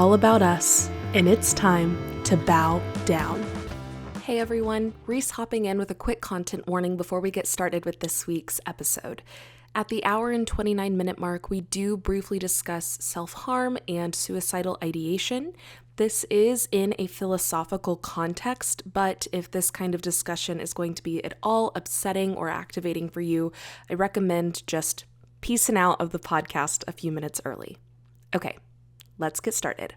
all about us, and it's time to bow down. Hey everyone, Reese hopping in with a quick content warning before we get started with this week's episode. At the hour and 29-minute mark, we do briefly discuss self-harm and suicidal ideation. This is in a philosophical context, but if this kind of discussion is going to be at all upsetting or activating for you, I recommend just peacing out of the podcast a few minutes early. Okay, let's get started.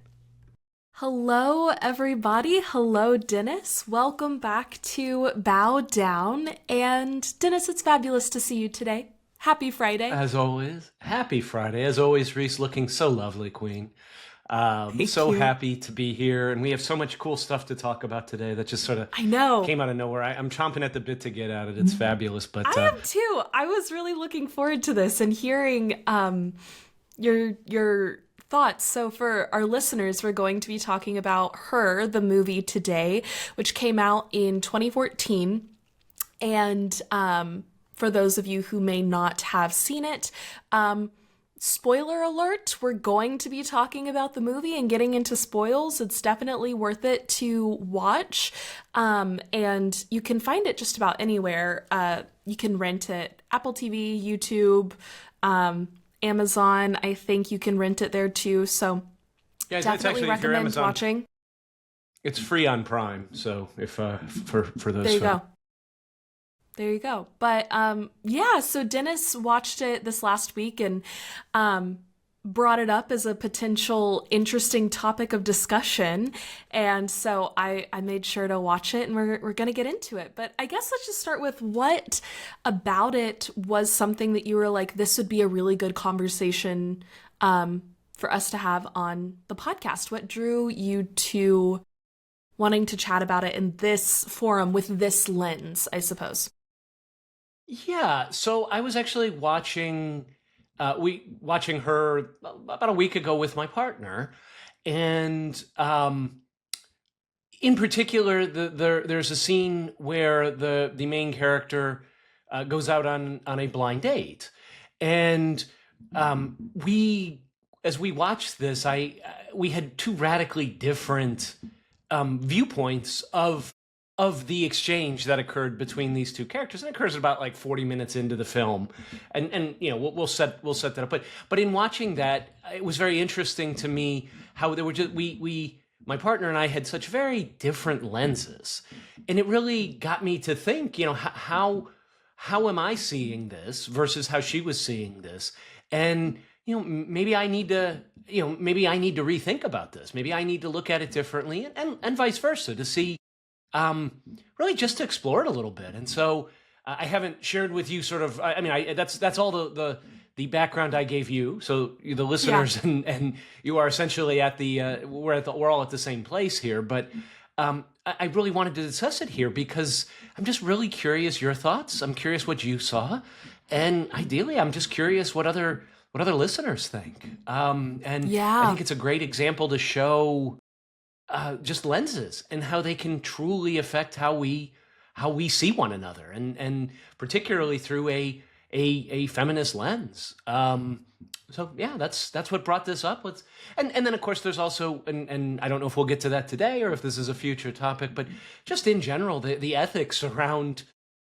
Hello, everybody. Hello, Dennis. Welcome back to Bow Down. And Dennis, it's fabulous to see you today. Happy Friday. As always. Happy Friday. As always, Reese, looking so lovely, Queen. So happy to be here. And we have so much cool stuff to talk about today that just sort of came out of nowhere. I'm chomping at the bit to get at it. It's fabulous. But I am too. I was really looking forward to this and hearing your thoughts. So for our listeners, we're going to be talking about Her, the movie today, which came out in 2014. And for those of you who may not have seen it, spoiler alert, we're going to be talking about the movie and getting into spoils. It's definitely worth it to watch. And you can find it just about anywhere. You can rent it, Apple TV, YouTube, Amazon. I think you can rent it there too. So yeah, definitely recommend watching. It's free on Prime. So if for those, there you go. There you go. But yeah, so Dennis watched it this last week and brought it up as a potential interesting topic of discussion. And so I made sure to watch it and we're going to get into it. But I guess let's just start with what about it was something that you were like, this would be a really good conversation for us to have on the podcast. What drew you to wanting to chat about it in this forum with this lens, I suppose? Yeah, so I was actually watching Her about a week ago with my partner, and in particular, there's a scene where the main character goes out on a blind date, and as we watched this, we had two radically different viewpoints of the exchange that occurred between these two characters, and it occurs about like 40 minutes into the film, and you know we'll set that up. But in watching that, it was very interesting to me how there were just my partner and I had such very different lenses, and it really got me to think, you know, how am I seeing this versus how she was seeing this, and you know maybe I need to rethink about this. Maybe I need to look at it differently, and vice versa, to see. Really just to explore it a little bit. And so I haven't shared with you sort of, that's all the background I gave you. So the listeners and you are essentially we're all at the same place here, but, I really wanted to discuss it here because I'm just really curious your thoughts. I'm curious what you saw. And ideally, I'm just curious what other listeners think. I think it's a great example to show just lenses and how they can truly affect how we see one another, and particularly through a feminist lens. So yeah, that's what brought this up. And then of course there's also, and I don't know if we'll get to that today or if this is a future topic, but just in general, the ethics around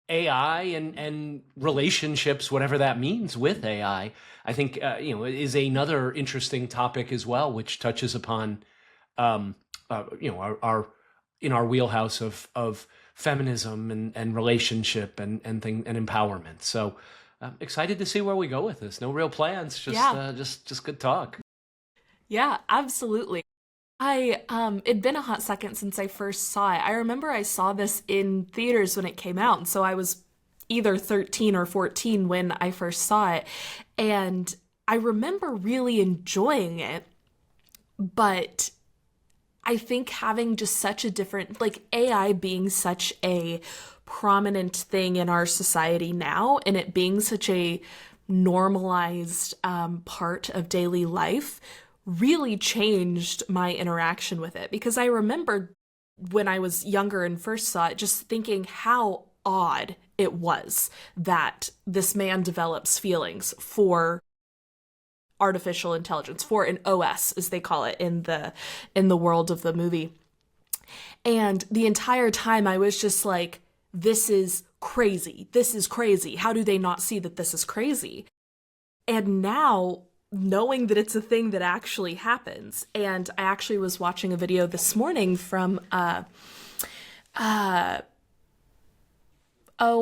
AI and relationships, whatever that means with AI, I think is another interesting topic as well, which touches upon our in our wheelhouse of feminism and relationship and empowerment. So I'm excited to see where we go with this. No real plans, just good talk. Yeah, absolutely. It'd been a hot second since I first saw it. I remember I saw this in theaters when it came out, and so I was either 13 or 14 when I first saw it. And I remember really enjoying it, but I think having just such a different, like AI being such a prominent thing in our society now, and it being such a normalized part of daily life, really changed my interaction with it. Because I remember when I was younger and first saw it, just thinking how odd it was that this man develops feelings for artificial intelligence, for an OS, as they call it in the world of the movie. And the entire time I was just like, this is crazy. This is crazy. How do they not see that this is crazy? And now, knowing that it's a thing that actually happens, and I actually was watching a video this morning from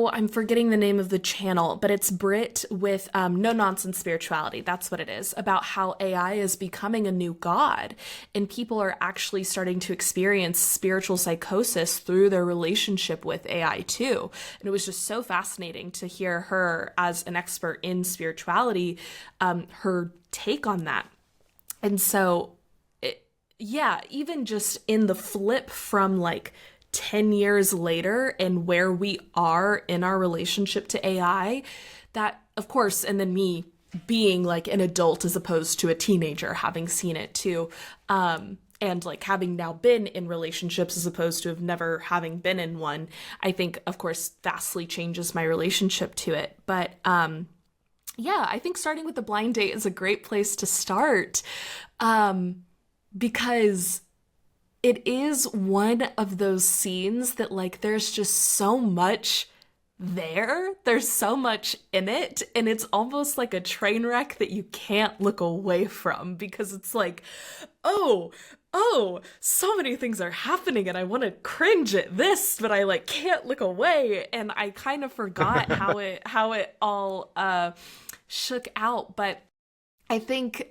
I'm forgetting the name of the channel, but it's Brit with No Nonsense Spirituality. That's what it is, about how AI is becoming a new god, and people are actually starting to experience spiritual psychosis through their relationship with AI too. And it was just so fascinating to hear her, as an expert in spirituality, her take on that. And so, even just in the flip from like 10 years later and where we are in our relationship to AI, that, of course, and then me being like an adult as opposed to a teenager, having seen it too, and like having now been in relationships as opposed to have never having been in one, I think, of course, vastly changes my relationship to it. But I think starting with the blind date is a great place to start, because it is one of those scenes that, like, there's just so much there. There's so much in it. And it's almost like a train wreck that you can't look away from, because it's like, oh, so many things are happening and I want to cringe at this, but I like can't look away. And I kind of forgot how it all shook out. But I think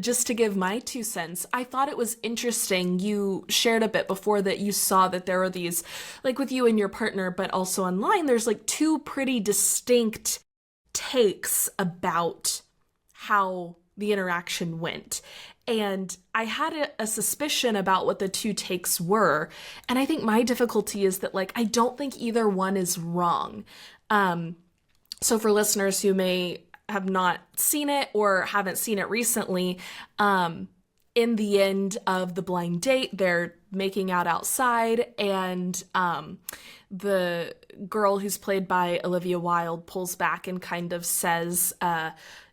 just to give my 2 cents, I thought it was interesting. You shared a bit before that you saw that there are these, like with you and your partner, but also online, there's like 2 pretty distinct takes about how the interaction went. And I had a suspicion about what the 2 takes were. And I think my difficulty is that, like, I don't think either one is wrong. So for listeners who may have not seen it or haven't seen it recently, in the end of the blind date, they're making out outside, and the girl who's played by Olivia Wilde pulls back and kind of says,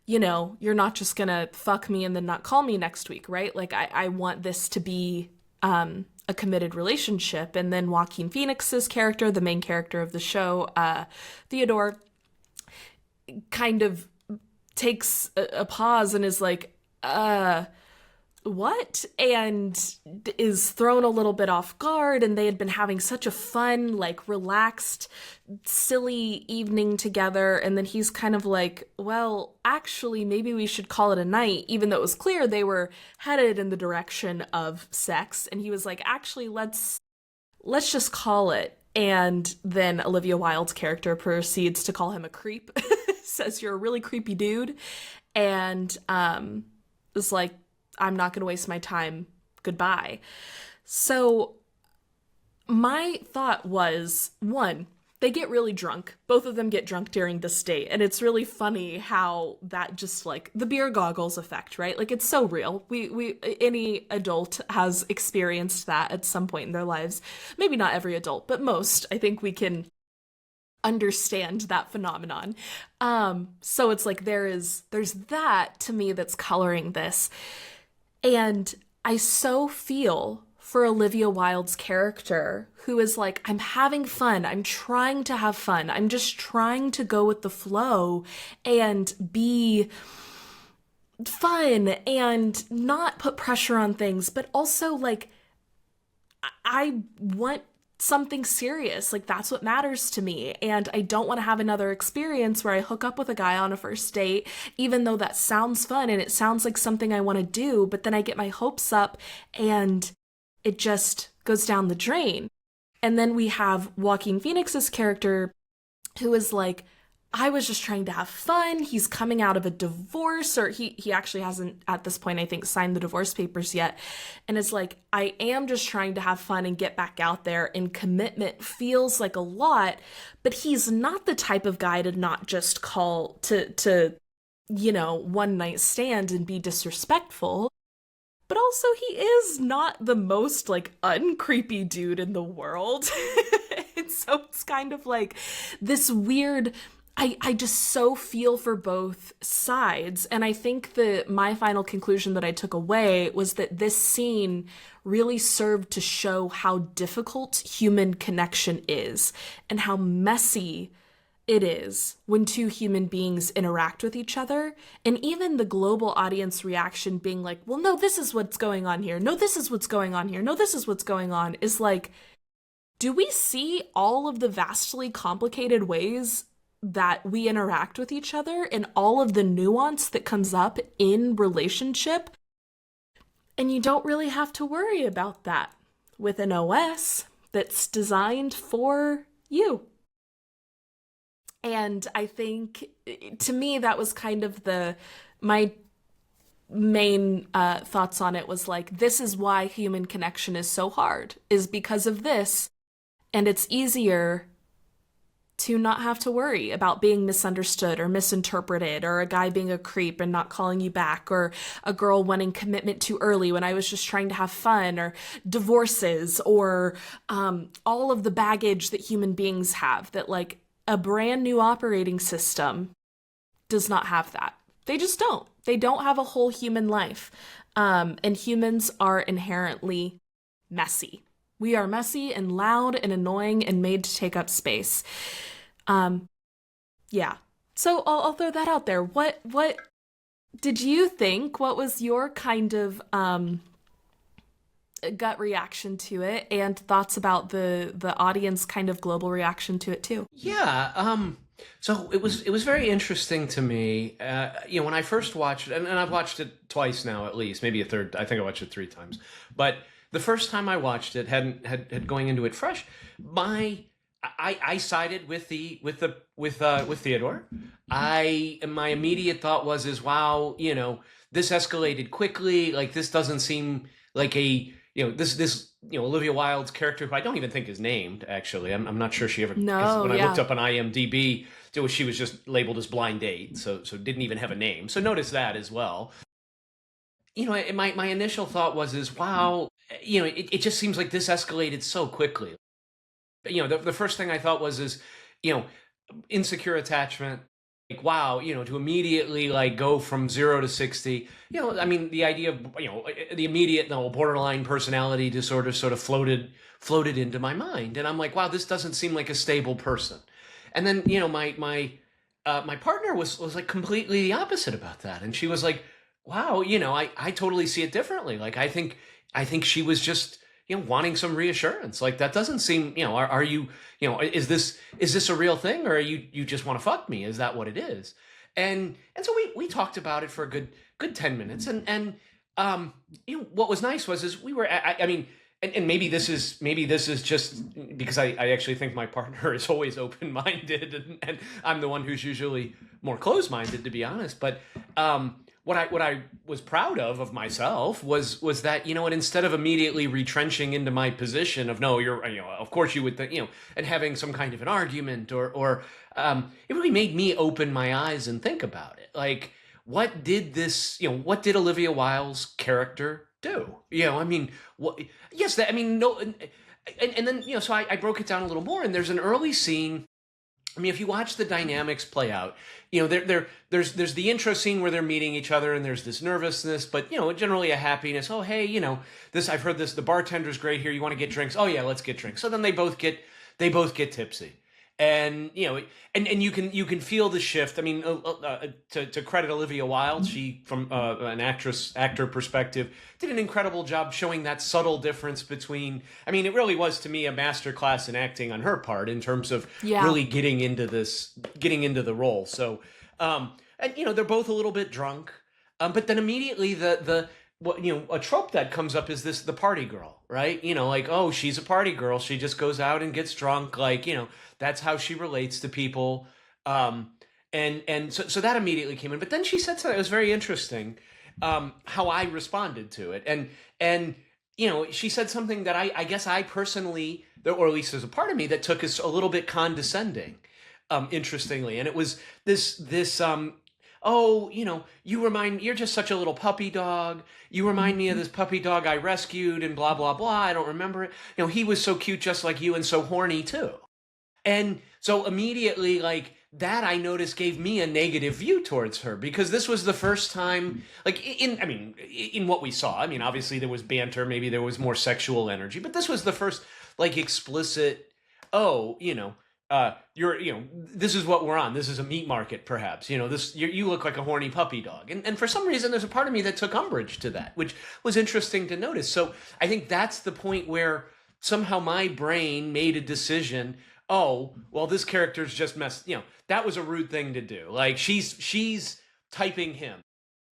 you're not just gonna fuck me and then not call me next week, right? Like, I want this to be a committed relationship. And then Joaquin Phoenix's character, the main character of the show, Theodore, kind of takes a pause and is like, what? And is thrown a little bit off guard. And they had been having such a fun, like, relaxed, silly evening together. And then he's kind of like, well, actually, maybe we should call it a night, even though it was clear they were headed in the direction of sex. And he was like, actually, let's just call it. And then Olivia Wilde's character proceeds to call him a creep, says, you're a really creepy dude, and is like, I'm not going to waste my time. Goodbye. So my thought was, 1, they get really drunk. Both of them get drunk during this date. And it's really funny how that just, like, the beer goggles effect, right? Like, it's so real. We any adult has experienced that at some point in their lives. Maybe not every adult, but most. I think we can understand that phenomenon. So it's like there's that to me that's coloring this. And I so feel for Olivia Wilde's character, who is like, I'm having fun. I'm trying to have fun. I'm just trying to go with the flow and be fun and not put pressure on things. But also, like, I want something serious. Like, that's what matters to me. And I don't want to have another experience where I hook up with a guy on a first date, even though that sounds fun and it sounds like something I want to do, but then I get my hopes up and it just goes down the drain. And then we have Joaquin Phoenix's character, who is like, I was just trying to have fun. He's coming out of a divorce, or he actually hasn't at this point, I think, signed the divorce papers yet. And it's like, I am just trying to have fun and get back out there, and commitment feels like a lot, but he's not the type of guy to not just call to one night stand and be disrespectful. But also, he is not the most, like, uncreepy dude in the world. And so it's kind of like this weird I just so feel for both sides. And I think that my final conclusion that I took away was that this scene really served to show how difficult human connection is and how messy it is when two human beings interact with each other. And even the global audience reaction being like, well, no, this is what's going on here. No, this is what's going on here. No, this is what's going on, is like, do we see all of the vastly complicated ways that we interact with each other and all of the nuance that comes up in relationship? And you don't really have to worry about that with an OS that's designed for you. And I think, to me, that was kind of my main thoughts on it, was like, this is why human connection is so hard, is because of this. And it's easier to not have to worry about being misunderstood or misinterpreted, or a guy being a creep and not calling you back, or a girl wanting commitment too early when I was just trying to have fun, or divorces, or all of the baggage that human beings have, that like a brand new operating system does not have that. They just don't. They don't have a whole human life. And humans are inherently messy. We are messy and loud and annoying and made to take up space. Yeah. So I'll throw that out there. What did you think? What was your kind of gut reaction to it, and thoughts about the audience kind of global reaction to it too? Yeah. So it was very interesting to me. When I first watched it, and I've watched it twice now, at least, maybe a third. I think I watched it 3 times. But the first time I watched it, had going into it fresh, I sided with Theodore. My immediate thought was wow, this escalated quickly. Like, this doesn't seem like this Olivia Wilde's character, who I don't even think is named, actually. I'm not sure she ever. No, when yeah. I looked up on IMDb, she was just labeled as blind date, so didn't even have a name. So notice that as well. My initial thought was wow, it just seems like this escalated so quickly. The first thing I thought was insecure attachment. Like, wow, to immediately like go from 0 to 60. The idea of the immediate borderline personality disorder sort of floated into my mind, and I'm like, wow, this doesn't seem like a stable person. And then my partner was like completely the opposite about that, and she was like, wow, I totally see it differently. Like, I think she was just wanting some reassurance. Like, that doesn't seem, are you, is this a real thing, or are you just want to fuck me? Is that what it is? And so we talked about it for a good 10 minutes. And what was nice is we were, and maybe this is just because I actually think my partner is always open-minded, and I'm the one who's usually more closed-minded, to be honest. But, what I was proud of myself was that, instead of immediately retrenching into my position of, no, you're, of course you would think, and having some kind of an argument, or it really made me open my eyes and think about it. Like, what did Olivia Wilde's character do? What? Yes, no, and then, so I broke it down a little more, and there's an early scene. If you watch the dynamics play out, there's the intro scene where they're meeting each other, and there's this nervousness, but generally a happiness. Oh, hey, this, I've heard this. The bartender's great here. You want to get drinks? Oh yeah, let's get drinks. So then they both get tipsy, and and you can feel the shift. To credit Olivia Wilde, she, from an actor perspective, did an incredible job showing that subtle difference between. It really was, to me, a masterclass in acting on her part, in terms of really getting into the role. So, and they're both a little bit drunk, but then immediately a trope that comes up is the party girl, right? Like, oh, she's a party girl. She just goes out and gets drunk. Like, that's how she relates to people. And so that immediately came in. But then she said something that was very interesting, how I responded to it. And she said something that I guess I personally, or at least there's a part of me that took as a little bit condescending, interestingly. And it was this oh, you're just such a little puppy dog. You remind me of this puppy dog I rescued, and blah, blah, blah. I don't remember it. He was so cute, just like you, and so horny too. And so immediately, like, that I noticed gave me a negative view towards her, because this was the first time, like in what we saw. I mean, obviously there was banter, maybe there was more sexual energy, but this was the first like explicit, oh, this is what we're on. This is a meat market, perhaps. You look like a horny puppy dog. And for some reason, there's a part of me that took umbrage to that, which was interesting to notice. So I think that's the point where somehow my brain made a decision. Oh, well, this character's just messed. That was a rude thing to do. Like she's typing him.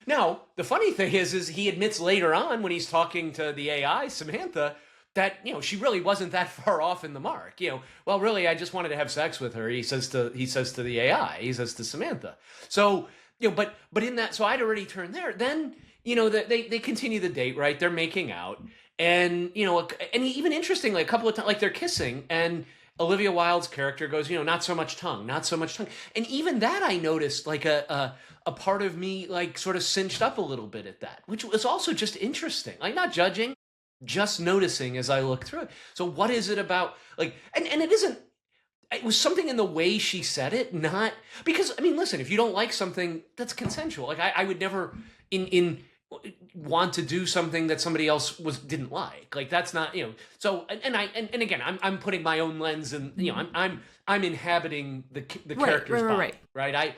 Now, the funny thing is he admits later on when he's talking to the AI, Samantha, that she really wasn't that far off in the mark. Well, really, I just wanted to have sex with her. He says to the AI. He says to Samantha. So but in that, so I'd already turned there. Then they continue the date, right? They're making out, and and even interestingly, a couple of times, like they're kissing, and Olivia Wilde's character goes, not so much tongue, not so much tongue, and even that I noticed, like a part of me like sort of cinched up a little bit at that, which was also just interesting. Like not judging, just noticing as I look through it. So what is it about, like, and it was something in the way she said it, not because, I mean, listen, if you don't like something, that's consensual. Like I would never want to do something that somebody else didn't like that's not, so, and again, I'm putting my own lens, and I'm inhabiting the character's body, right?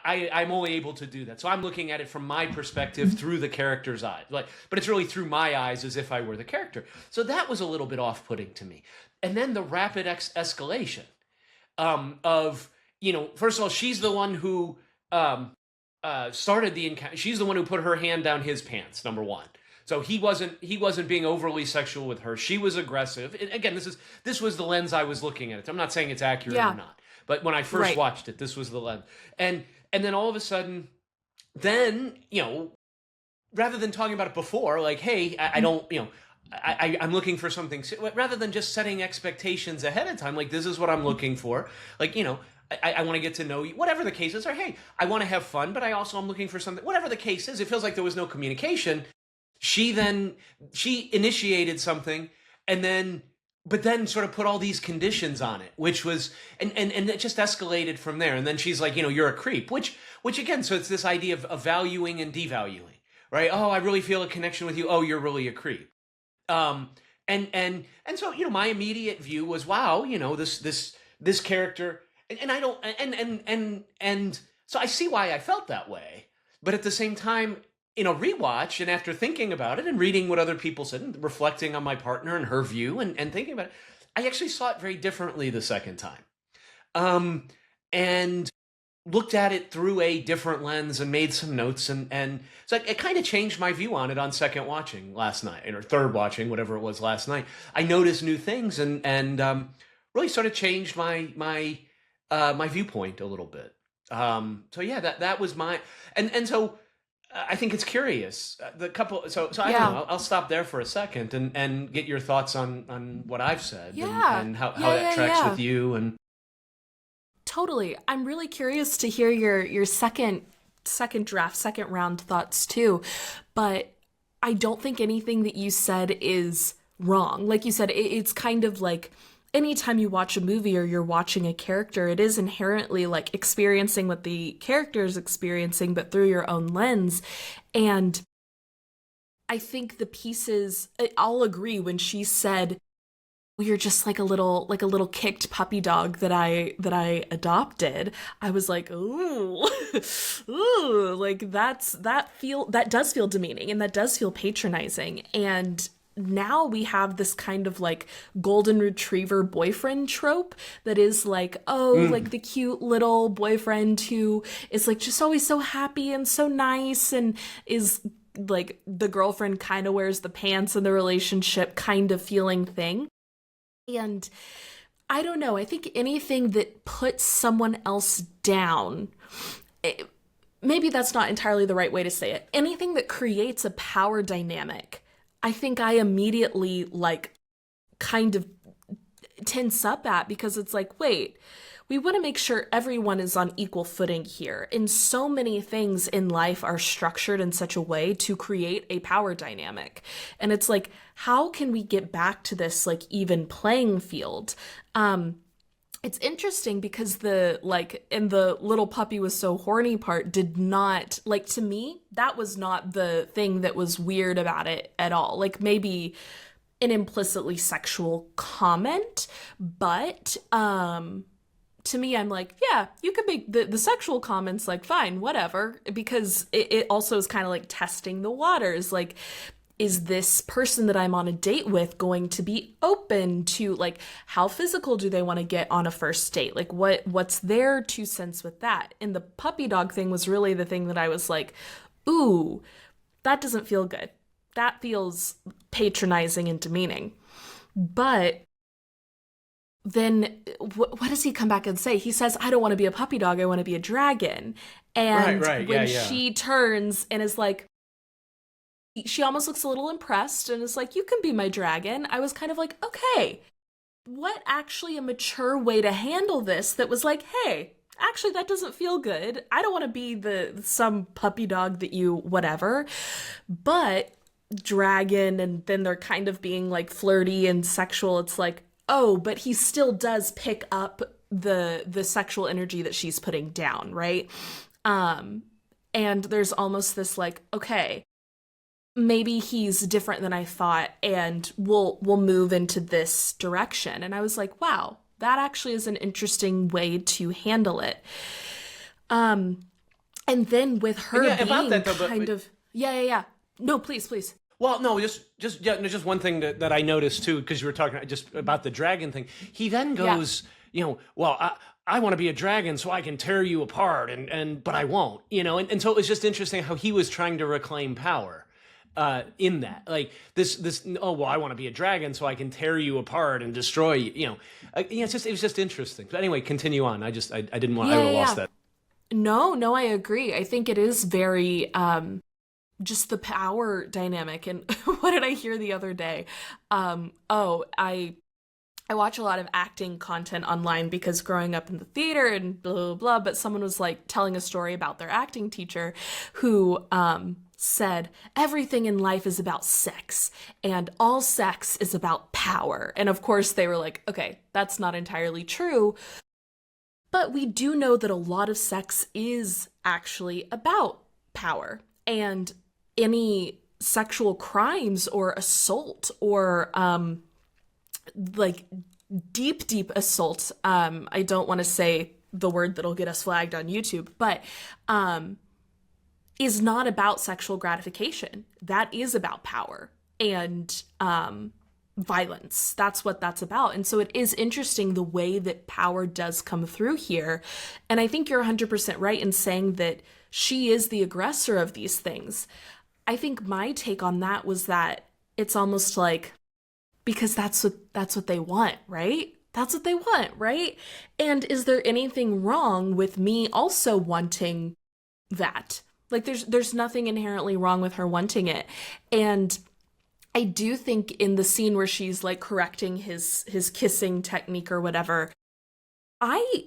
I'm only able to do that. So I'm looking at it from my perspective through the character's eyes. But it's really through my eyes as if I were the character. So that was a little bit off-putting to me. And then the rapid escalation of, first of all, she's the one who started the encounter. She's the one who put her hand down his pants, number one. So he wasn't being overly sexual with her. She was aggressive. And again, this was the lens I was looking at it. I'm not saying it's accurate or not. But when I first watched it, this was the lens. And then all of a sudden, then, rather than talking about it before, like, hey, I don't, I'm looking for something, rather than just setting expectations ahead of time, like, this is what I'm looking for. Like, I want to get to know you, whatever the case is, or hey, I want to have fun, but I'm looking for something, whatever the case is. It feels like there was no communication. She initiated something, but then sort of put all these conditions on it, which was, and it just escalated from there. And then she's like, you're a creep, which again, so it's this idea of valuing and devaluing, right? Oh, I really feel a connection with you. Oh, you're really a creep. And so, my immediate view was, wow, this character, and I don't, and so I see why I felt that way. But at the same time, in a rewatch, and after thinking about it and reading what other people said and reflecting on my partner and her view and thinking about it, I actually saw it very differently the second time. And looked at it through a different lens and made some notes. And so it kind of changed my view on it on second watching last night, or third watching, whatever it was last night. I noticed new things and really sort of changed my viewpoint a little bit. So yeah, that was my, and so I think it's curious. So I don't know. I'll stop there for a second and get your thoughts on what I've said and how that tracks with you. And totally, I'm really curious to hear your second round thoughts too. But I don't think anything that you said is wrong. Like you said, it's kind of like, anytime you watch a movie or you're watching a character, it is inherently like experiencing what the character is experiencing, but through your own lens. And I think the pieces, I'll agree when she said, well, you're just like a little kicked puppy dog that I adopted. I was like, ooh, ooh, like that does feel demeaning, and that does feel patronizing. And now we have this kind of like golden retriever boyfriend trope that is like, like the cute little boyfriend who is like just always so happy and so nice, and is like the girlfriend kind of wears the pants in the relationship kind of feeling thing. And I don't know, I think anything that puts someone else down, maybe that's not entirely the right way to say it. Anything that creates a power dynamic, I think I immediately like kind of tense up at, because it's like, wait, we want to make sure everyone is on equal footing here. And so many things in life are structured in such a way to create a power dynamic. And it's like, how can we get back to this like even playing field? it's interesting because the like and the little puppy was so horny part did not like to me that was not the thing that was weird about it at all. Like maybe an implicitly sexual comment, but to me I'm like, yeah, you could make the sexual comments like fine, whatever, because it also is kind of like testing the waters. Like, is this person that I'm on a date with going to be open to like how physical do they want to get on a first date? Like what's their 2 cents with that? And the puppy dog thing was really the thing that I was like, ooh, that doesn't feel good. That feels patronizing and demeaning. But then what does he come back and say? He says, I don't want to be a puppy dog, I want to be a dragon. And right. when Yeah. she turns and is like, she almost looks a little impressed and is like, you can be my dragon. I was kind of like, okay, what actually a mature way to handle this that was like, hey, actually that doesn't feel good. I don't want to be the some puppy dog that you whatever. But dragon, and then they're kind of being like flirty and sexual. It's like, oh, but he still does pick up the sexual energy that she's putting down, right? And there's almost this like, okay, maybe he's different than I thought, and we'll move into this direction. And I was like, wow, that actually is an interesting way to handle it. And then with her being about that, though, kind of yeah. No, please. Well, no, just one thing that I noticed too, because you were talking just about the dragon thing. He then goes, well, I want to be a dragon so I can tear you apart, but I won't, and so it was just interesting how he was trying to reclaim power. In that, like this, oh well, I want to be a dragon so I can tear you apart and destroy you. It was just interesting. But anyway, continue on. I didn't want. I would have lost that. No, I agree. I think it is very just the power dynamic. And what did I hear the other day? I watch a lot of acting content online because growing up in the theater and blah, blah, blah, but someone was like telling a story about their acting teacher who said everything in life is about sex and all sex is about power. And of course they were like, okay, that's not entirely true. But we do know that a lot of sex is actually about power, and any sexual crimes or assault or like deep assault. I don't want to say the word that'll get us flagged on YouTube, but is not about sexual gratification. That is about power and violence. That's what that's about. And so it is interesting the way that power does come through here. And I think you're 100% right in saying that she is the aggressor of these things. I think my take on that was that it's almost like, because that's what they want, right? That's what they want, right? And is there anything wrong with me also wanting that? Like there's nothing inherently wrong with her wanting it. And I do think in the scene where she's like correcting his kissing technique or whatever, I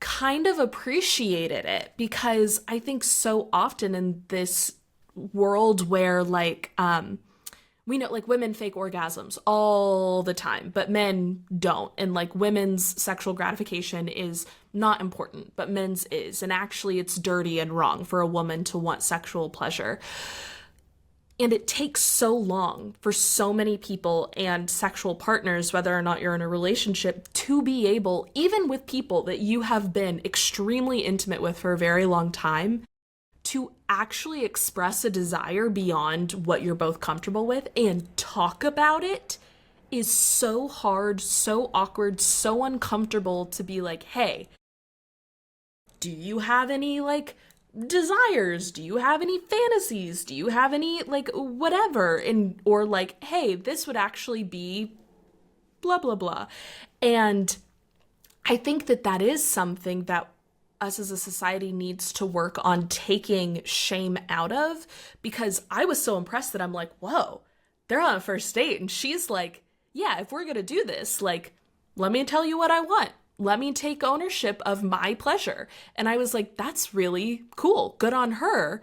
kind of appreciated it, because I think so often in this world where like we know like women fake orgasms all the time, but men don't. And like women's sexual gratification is not important, but men's is. And actually it's dirty and wrong for a woman to want sexual pleasure. And it takes so long for so many people and sexual partners, whether or not you're in a relationship, to be able, even with people that you have been extremely intimate with for a very long time, to actually express a desire beyond what you're both comfortable with and talk about it is so hard, so awkward, so uncomfortable to be like, hey, do you have any like desires? Do you have any fantasies? Do you have any like whatever? And or like, hey, this would actually be blah, blah, blah. And I think that is something that us as a society needs to work on taking shame out of, because I was so impressed that I'm like, whoa, they're on a first date and she's like, yeah, if we're gonna do this, like, let me tell you what I want. Let me take ownership of my pleasure. And I was like, that's really cool. Good on her.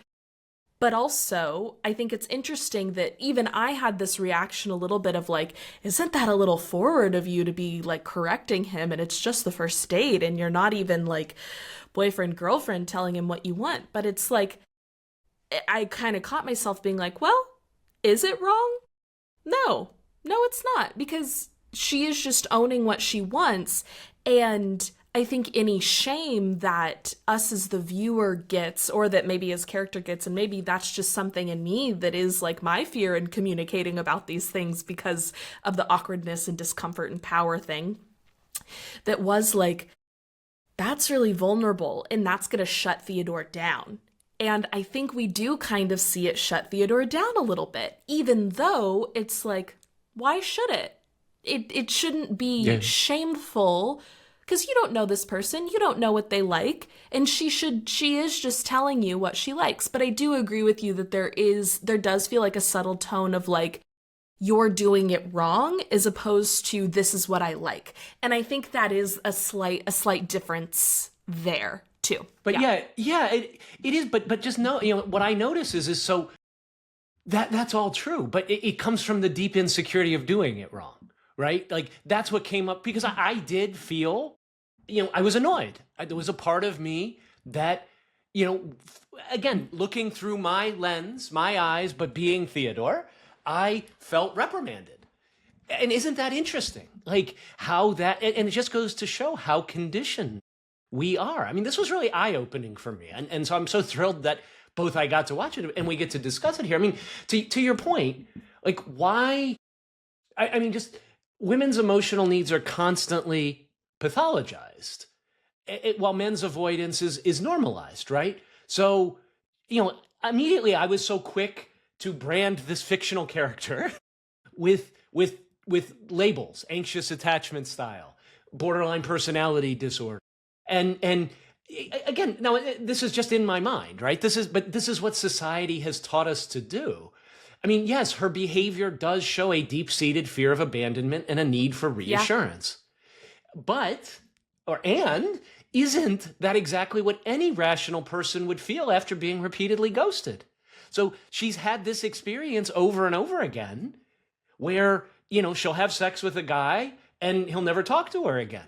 But also, I think it's interesting that even I had this reaction a little bit of like, isn't that a little forward of you to be like correcting him? And it's just the first date and you're not even like boyfriend, girlfriend telling him what you want. But it's like, I kind of caught myself being like, well, is it wrong? No, it's not, because she is just owning what she wants. And I think any shame that us as the viewer gets, or that maybe his character gets, and maybe that's just something in me that is like my fear in communicating about these things because of the awkwardness and discomfort and power thing, that was like, that's really vulnerable and that's going to shut Theodore down. And I think we do kind of see it shut Theodore down a little bit, even though it's like, why should it? It shouldn't be shameful, because you don't know this person, you don't know what they like, and she is just telling you what she likes. But I do agree with you that there does feel like a subtle tone of like, you're doing it wrong, as opposed to this is what I like. And I think that is a slight difference there too. But it is. But just know, what I notice is so that's all true. But it comes from the deep insecurity of doing it wrong, right? Like that's what came up, because I did feel, I was annoyed. There was a part of me that, again, looking through my lens, my eyes, but being Theodore, I felt reprimanded. And isn't that interesting? Like how that, and it just goes to show how conditioned we are. I mean, this was really eye-opening for me. And so I'm so thrilled that both I got to watch it and we get to discuss it here. I mean, to your point, like why, I mean, just women's emotional needs are constantly pathologized, while men's avoidance is normalized, right? So, immediately I was so quick to brand this fictional character with labels: anxious attachment style, borderline personality disorder. And again, now this is just in my mind, right? This is what society has taught us to do. I mean, yes, her behavior does show a deep-seated fear of abandonment and a need for reassurance. And isn't that exactly what any rational person would feel after being repeatedly ghosted? So she's had this experience over and over again where, she'll have sex with a guy and he'll never talk to her again.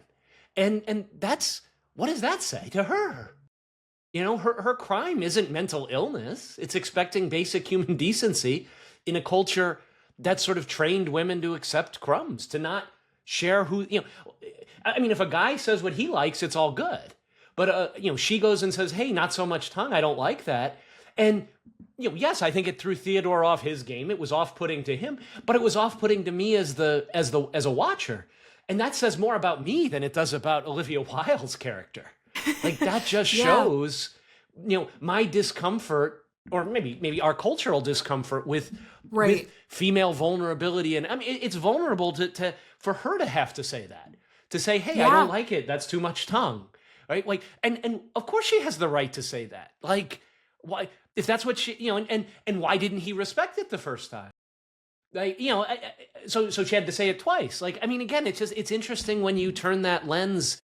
And that's, what does that say to her? Her crime isn't mental illness. It's expecting basic human decency in a culture that sort of trained women to accept crumbs, to not share who, I mean, if a guy says what he likes, it's all good. But, she goes and says, hey, not so much tongue. I don't like that. And, yes, I think it threw Theodore off his game. It was off-putting to him, but it was off-putting to me as a watcher. And that says more about me than it does about Olivia Wilde's character. Like that just shows, my discomfort, or maybe our cultural discomfort with female vulnerability. And I mean, it's vulnerable for her to have to say that, to say, hey, I don't like it. That's too much tongue. Right. Like, and of course she has the right to say that. Like, why, if that's what she, and why didn't he respect it the first time? Like, so she had to say it twice. Like, I mean, again, it's interesting when you turn that lens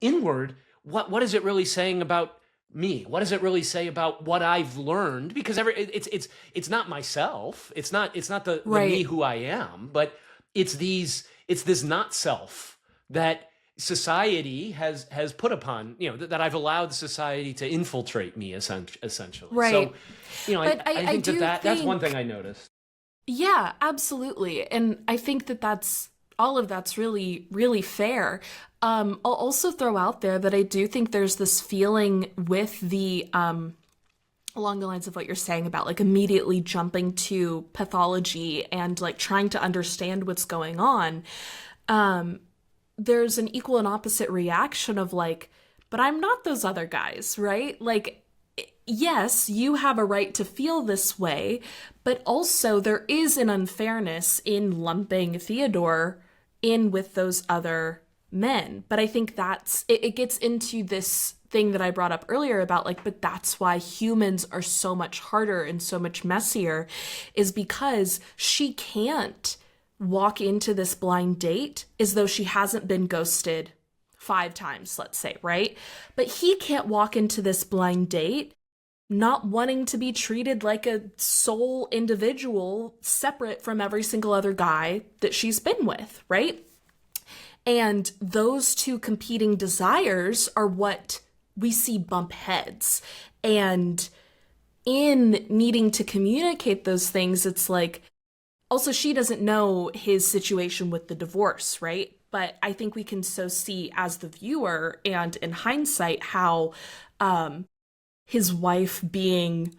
inward. What is it really saying about me? What does it really say about what I've learned? Because it's not myself. It's not the me who I am, but it's this not self that society has put upon, that I've allowed society to infiltrate me essentially. Right. So, I think that's one thing I noticed. Yeah, absolutely. And I think that's all of that's really, really fair. I'll also throw out there that I do think there's this feeling with the, along the lines of what you're saying about like immediately jumping to pathology and like trying to understand what's going on. There's an equal and opposite reaction of like, but I'm not those other guys, right? Like, yes, you have a right to feel this way, but also there is an unfairness in lumping Theodore in with those other men. But I think it gets into this thing that I brought up earlier about like, but that's why humans are so much harder and so much messier, is because she can't walk into this blind date as though she hasn't been ghosted 5 times, let's say, right? But he can't walk into this blind date not wanting to be treated like a sole individual separate from every single other guy that she's been with, right? And those two competing desires are what we see bump heads. And in needing to communicate those things, it's like, also, she doesn't know his situation with the divorce, right? But I think we can so see as the viewer and in hindsight how his wife being,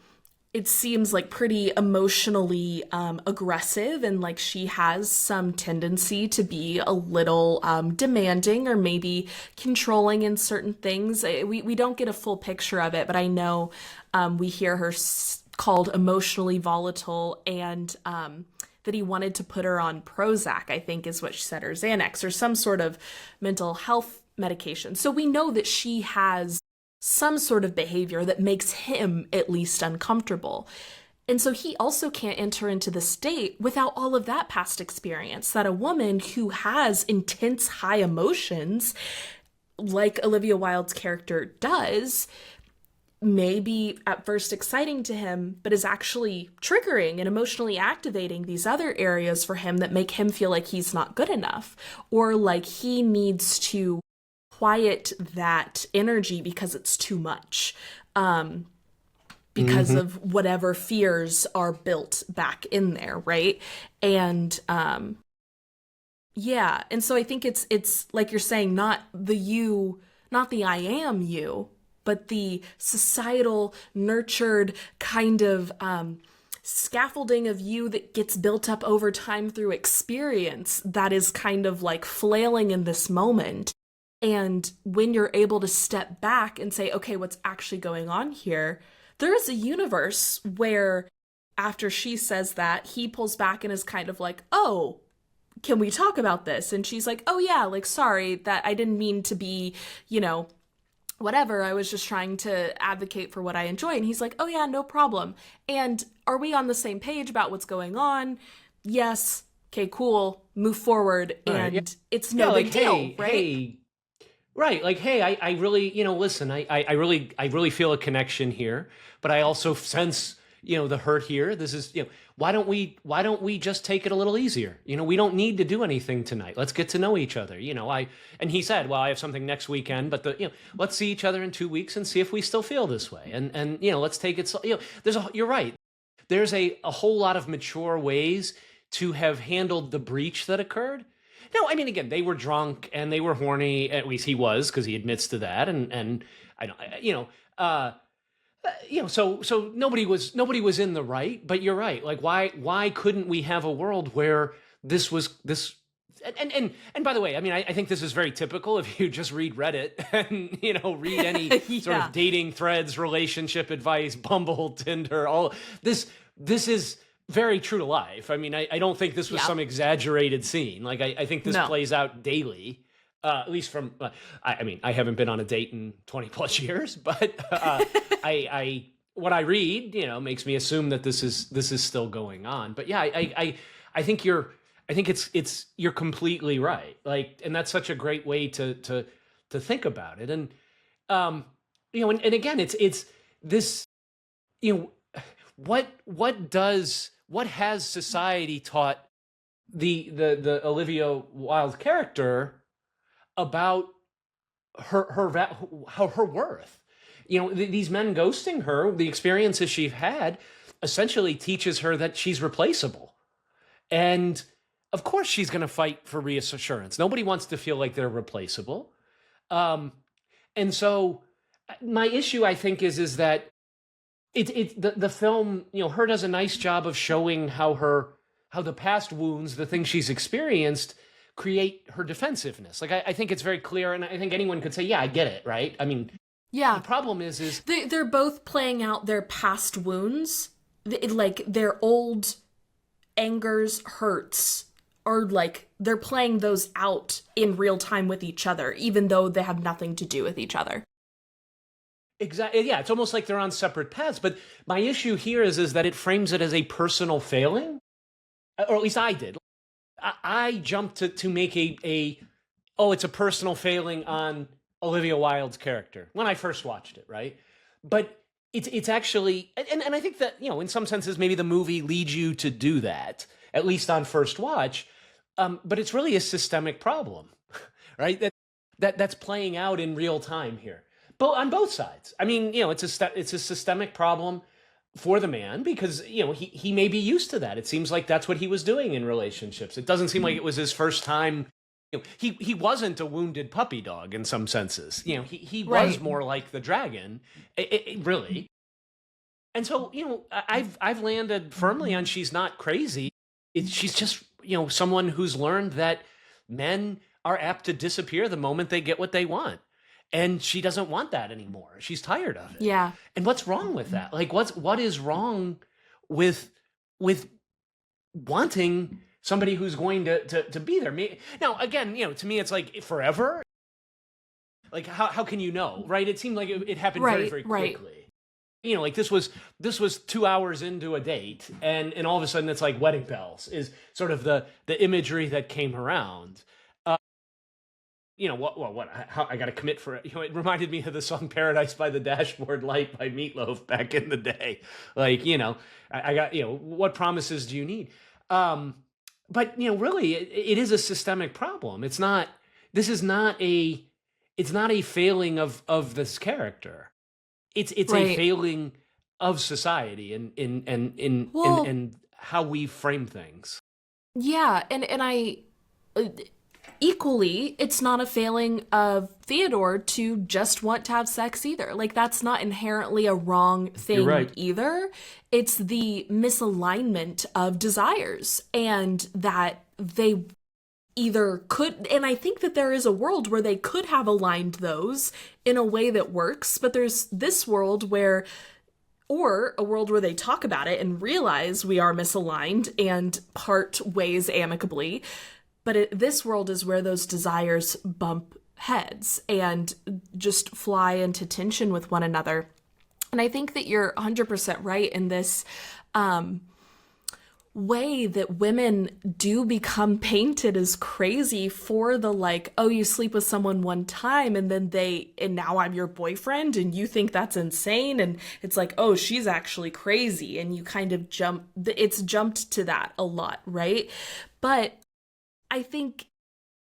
it seems like pretty emotionally aggressive, and like she has some tendency to be a little demanding or maybe controlling in certain things. We don't get a full picture of it, but I know we hear her called emotionally volatile, and that he wanted to put her on Prozac, I think is what she said, or Xanax, or some sort of mental health medication. So we know that she has some sort of behavior that makes him at least uncomfortable. And so he also can't enter into the state without all of that past experience that a woman who has intense high emotions, like Olivia Wilde's character does, may be at first exciting to him, but is actually triggering and emotionally activating these other areas for him that make him feel like he's not good enough, or like he needs to quiet that energy because it's too much, because of whatever fears are built back in there, right? And yeah, and so I think it's like you're saying, not the you, not the I am you, but the societal nurtured kind of scaffolding of you that gets built up over time through experience that is kind of like flailing in this moment. And when you're able to step back and say, okay, what's actually going on here? There is a universe where after she says that, he pulls back and is kind of like, oh, can we talk about this? And she's like, oh yeah, like, sorry, that I didn't mean to be, whatever, I was just trying to advocate for what I enjoy. And he's like, oh yeah, no problem. And are we on the same page about what's going on? Yes. Okay, cool. Move forward. And it's no big deal, right? Hey. Right. Like, hey, I really, listen, I really feel a connection here, but I also sense, the hurt here. This is, why don't we just take it a little easier? We don't need to do anything tonight. Let's get to know each other. And he said, well, I have something next weekend, but let's see each other in 2 weeks and see if we still feel this way. And let's take it. You're right. There's a whole lot of mature ways to have handled the breach that occurred. No, I mean, again, they were drunk and they were horny. At least he was, because he admits to that. And I don't, so nobody was in the right. But you're right. Like, why couldn't we have a world where this was this? And by the way, I mean, I think this is very typical if you just read Reddit and read any sort of dating threads, relationship advice, Bumble, Tinder, all this. This is very true to life. I mean, I don't think this was some exaggerated scene. Like, I think this plays out daily, at least from, I mean, I haven't been on a date in 20 plus years, but what I read, makes me assume that this is still going on. But yeah, I think you're completely right. Like, and that's such a great way to think about it. And, and again, it's this, what has society taught the Olivia Wilde character about her worth? These men ghosting her, the experiences she's had, essentially teaches her that she's replaceable. And of course she's going to fight for reassurance. Nobody wants to feel like they're replaceable. And so my issue, I think, is that the film, her does a nice job of showing how the past wounds, the things she's experienced, create her defensiveness. Like, I think it's very clear, and I think anyone could say, yeah, I get it, right? I mean, the problem is they're both playing out their past wounds, like their old angers, hurts, or like they're playing those out in real time with each other, even though they have nothing to do with each other. Exactly. Yeah, it's almost like they're on separate paths. But my issue here is that it frames it as a personal failing, or at least I did. I jumped to make it's a personal failing on Olivia Wilde's character when I first watched it, right? But it's actually, and I think that, in some senses, maybe the movie leads you to do that, at least on first watch. But it's really a systemic problem, right? That's playing out in real time here, but on both sides. I mean, it's a systemic problem for the man because he may be used to that. It seems like that's what he was doing in relationships. It doesn't seem like it was his first time. He wasn't a wounded puppy dog in some senses. He was more like the dragon, really. And so, I've landed firmly on she's not crazy. She's just, someone who's learned that men are apt to disappear the moment they get what they want. And she doesn't want that anymore. She's tired of it. Yeah. And what's wrong with that? Like, what is wrong with wanting somebody who's going to be there? Now, again, to me, it's like forever. Like, how can you know, right? It seemed like it happened very, very quickly. Like this was 2 hours into a date, and all of a sudden it's like wedding bells is sort of the imagery that came around. How I got to commit for it. It reminded me of the song "Paradise by the Dashboard Light" by Meatloaf back in the day. Like, I got, what promises do you need? But really, it is a systemic problem. It's not a failing of this character. It's a failing of society and how we frame things. Yeah, and I equally, it's not a failing of Theodore to just want to have sex either. Like, that's not inherently a wrong thing either. It's the misalignment of desires, and that they either could, and I think that there is a world where they could have aligned those in a way that works, but there's this world where, or a world where they talk about it and realize we are misaligned and part ways amicably. But this world is where those desires bump heads and just fly into tension with one another. And I think that you're 100% right in this way that women do become painted as crazy for the like, oh, you sleep with someone one time and now I'm your boyfriend and you think that's insane. And it's like, oh, she's actually crazy. And you kind of it's jumped to that a lot, right? But I think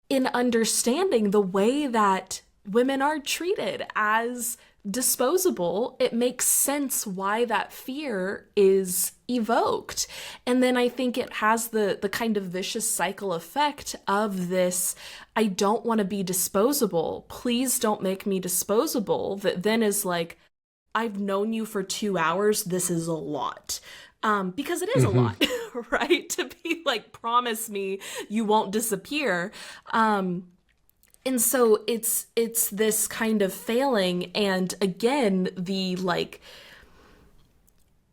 in understanding the way that women are treated as disposable, it makes sense why that fear is evoked. And then I think it has the kind of vicious cycle effect of this, I don't want to be disposable, please don't make me disposable, that then is like, I've known you for 2 hours, this is a lot. Because it is a lot, right? To be like, promise me you won't disappear. And so it's this kind of failing, and again, the like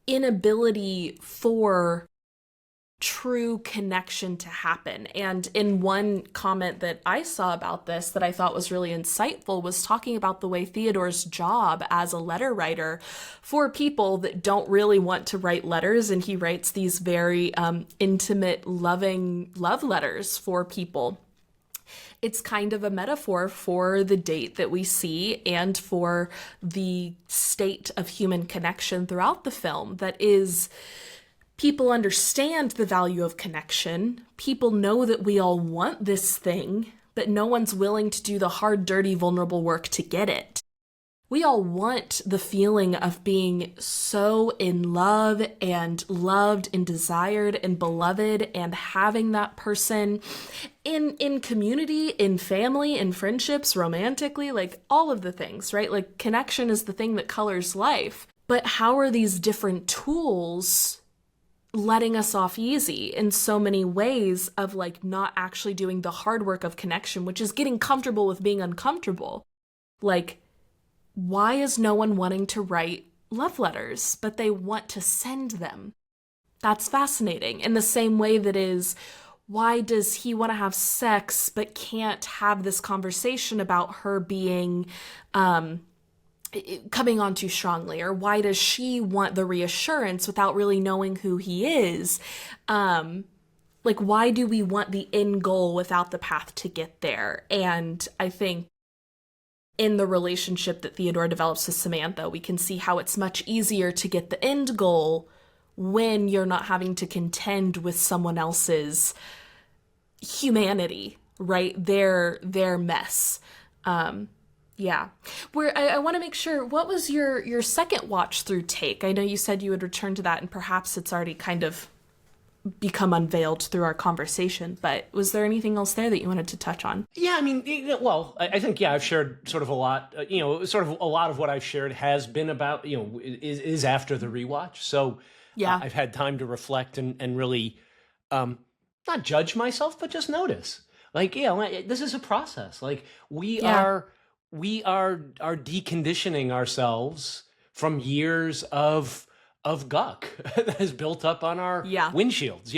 inability for true connection to happen. And in one comment that I saw about this that I thought was really insightful was talking about the way Theodore's job as a letter writer for people that don't really want to write letters, and he writes these very intimate, loving love letters for people. It's kind of a metaphor for the date that we see and for the state of human connection throughout the film. That is, people understand the value of connection. People know that we all want this thing, but no one's willing to do the hard, dirty, vulnerable work to get it. We all want the feeling of being so in love and loved and desired and beloved and having that person in community, in family, in friendships, romantically, like all of the things, right? Like connection is the thing that colors life. But how are these different tools letting us off easy in so many ways of like not actually doing the hard work of connection, which is getting comfortable with being uncomfortable? Like, why is no one wanting to write love letters, but they want to send them? That's fascinating. In the same way that is, why does he want to have sex, but can't have this conversation about her being, coming on too strongly? Or why does she want the reassurance without really knowing who he is? Like, why do we want the end goal without the path to get there? And I think in the relationship that Theodore develops with Samantha, we can see how it's much easier to get the end goal when you're not having to contend with someone else's humanity, right? Their mess. Yeah. Where I want to make sure, what was your second watch through take? I know you said you would return to that, and perhaps it's already kind of become unveiled through our conversation, but was there anything else there that you wanted to touch on? Yeah, I mean, well, I think, yeah, I've shared sort of a lot, sort of a lot of what I've shared has been about, is after the rewatch. So Yeah. I've had time to reflect and really not judge myself, but just notice. Like, this is a process. Like, we are deconditioning ourselves from years of guck that has built up on our windshields.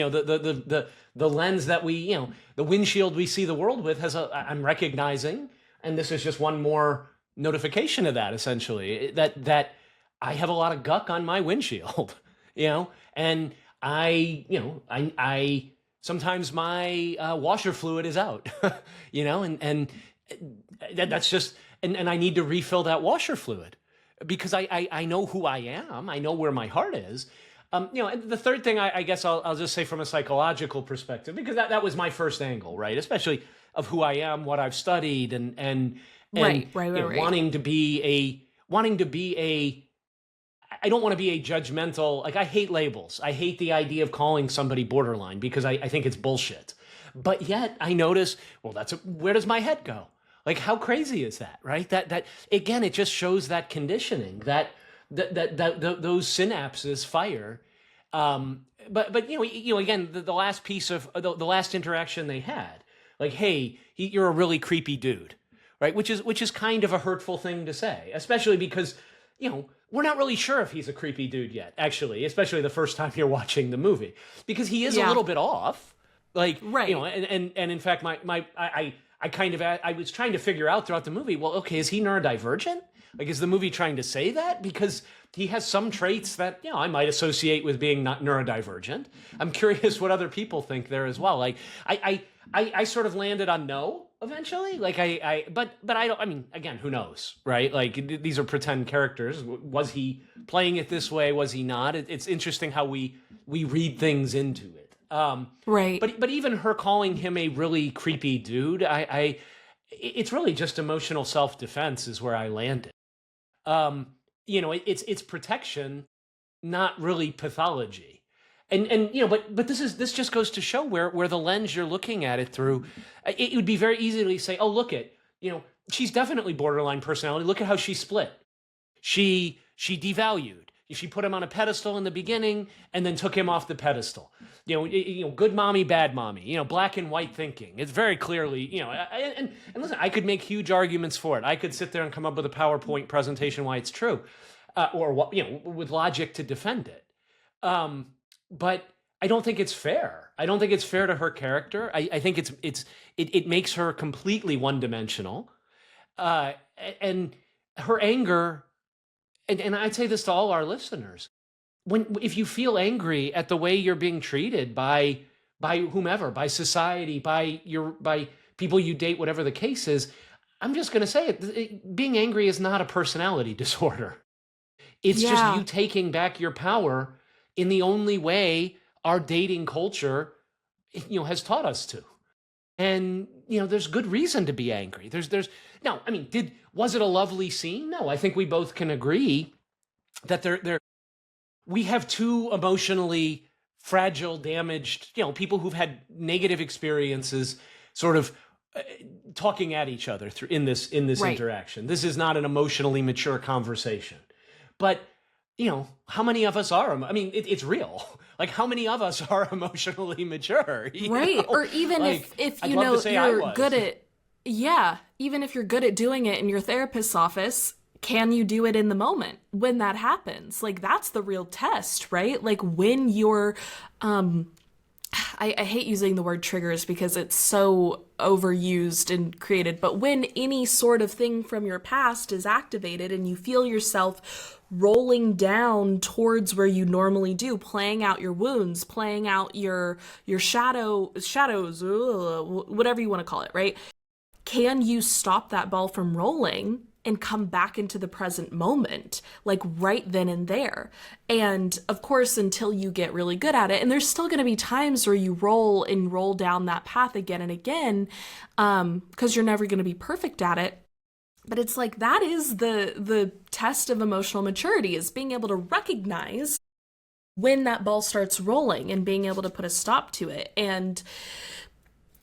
The lens that we, the windshield we see the world with I'm recognizing, and this is just one more notification of that, essentially, that I have a lot of guck on my windshield, and I sometimes my washer fluid is out, and that's just, and I need to refill that washer fluid because I know who I am. I know where my heart is. And the third thing I guess I'll just say from a psychological perspective, because that was my first angle, right? Especially of who I am, what I've studied, and right. wanting to be a I don't want to be a judgmental, like I hate labels. I hate the idea of calling somebody borderline because I think it's bullshit. But yet I notice, well, where does my head go? Like, how crazy is that, right? That again, it just shows that conditioning, that those synapses fire. But again, the last piece of the last interaction they had, like, hey, you're a really creepy dude, right? Which is kind of a hurtful thing to say, especially because we're not really sure if he's a creepy dude yet, actually, especially the first time you're watching the movie, because he is a little bit off, like, right. And in fact, I was trying to figure out throughout the movie, well, okay, is he neurodivergent? Like, is the movie trying to say that? Because he has some traits that, I might associate with being not neurodivergent. I'm curious what other people think there as well. Like, I sort of landed on no eventually. Like, but I don't, I mean, again, who knows, right? Like, these are pretend characters. Was he playing it this way? Was he not? It's interesting how we read things into it. Right. But even her calling him a really creepy dude, it's really just emotional self-defense is where I landed. It's protection, not really pathology. And but this just goes to show where the lens you're looking at it through, it would be very easy to say, oh, look at, she's definitely borderline personality. Look at how she split. She devalued. She put him on a pedestal in the beginning and then took him off the pedestal. Good mommy, bad mommy, black and white thinking. It's very clearly, and listen, I could make huge arguments for it. I could sit there and come up with a PowerPoint presentation why it's true, or with logic to defend it. But I don't think it's fair. I don't think it's fair to her character. I think it makes her completely one-dimensional. And her anger, and I'd say this to all our listeners, if you feel angry at the way you're being treated by whomever, by society, by people you date, whatever the case is, I'm just going to say it. Being angry is not a personality disorder. It's just you taking back your power in the only way our dating culture, has taught us to. And, there's good reason to be angry. No, I mean, was it a lovely scene? No, I think we both can agree that we have two emotionally fragile, damaged, people who've had negative experiences sort of talking at each other in this right. interaction. This is not an emotionally mature conversation. But, how many of us are? I mean, it's real. Like, how many of us are emotionally mature? Right. Or even if you're good at, even if you're good at doing it in your therapist's office, can you do it in the moment when that happens? Like, that's the real test, right? Like, when you're, I hate using the word triggers because it's so overused and created, but when any sort of thing from your past is activated and you feel yourself rolling down towards where you normally do, playing out your wounds, playing out your shadows, whatever you want to call it, right? can you stop that ball from rolling and come back into the present moment, like right then and there? And of course, until you get really good at it, and there's still going to be times where you roll down that path again and again, because you're never going to be perfect at it. But it's like, that is the test of emotional maturity, is being able to recognize when that ball starts rolling and being able to put a stop to it. And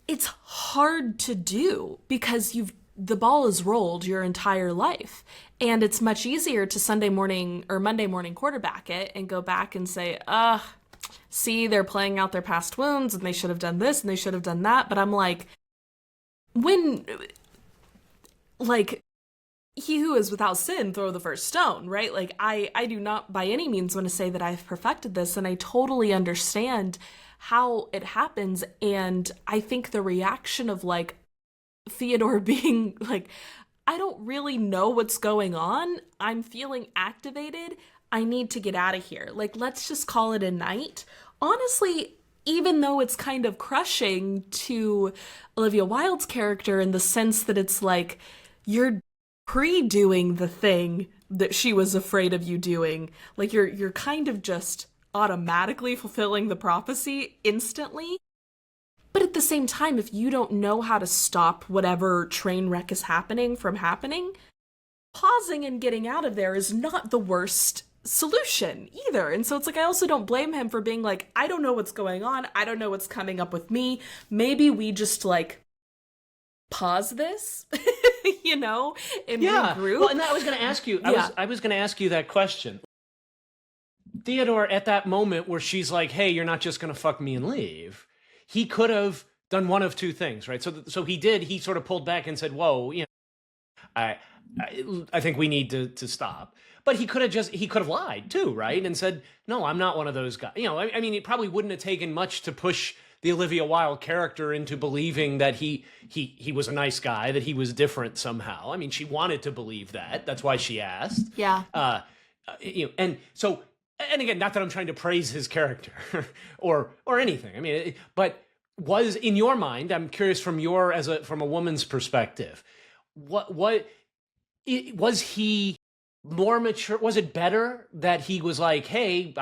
it's hard to do because the ball is rolled your entire life. And it's much easier to Sunday morning or Monday morning quarterback it and go back and say, see, they're playing out their past wounds and they should have done this and they should have done that. But I'm like, he who is without sin, throw the first stone, right? Like, I do not by any means want to say that I've perfected this, and I totally understand how it happens. And I think the reaction of like Theodore being like, I don't really know what's going on. I'm feeling activated. I need to get out of here. Like, let's just call it a night. Honestly, even though it's kind of crushing to Olivia Wilde's character in the sense that it's like, you're pre-doing the thing that she was afraid of you doing. Like, you're kind of just automatically fulfilling the prophecy instantly. But at the same time, if you don't know how to stop whatever train wreck is happening from happening, pausing and getting out of there is not the worst solution either. And so it's like, I also don't blame him for being like, I don't know what's going on. I don't know what's coming up with me. Maybe we just like pause this, and regroup. Well, and I was going to ask you, I was going to ask you that question. Theodore, at that moment where she's like, hey, you're not just going to fuck me and leave, he could have done one of two things, right? So he sort of pulled back and said, whoa, I think we need to stop. But he could have lied too, right? And said, no, I'm not one of those guys. I mean, it probably wouldn't have taken much to push the Olivia Wilde character into believing that he was a nice guy, that he was different somehow. I mean, she wanted to believe that. That's why she asked. Yeah. And again, not that I'm trying to praise his character or anything. I mean, but was in your mind, I'm curious from a woman's perspective, what was he more mature? Was it better that he was like, hey,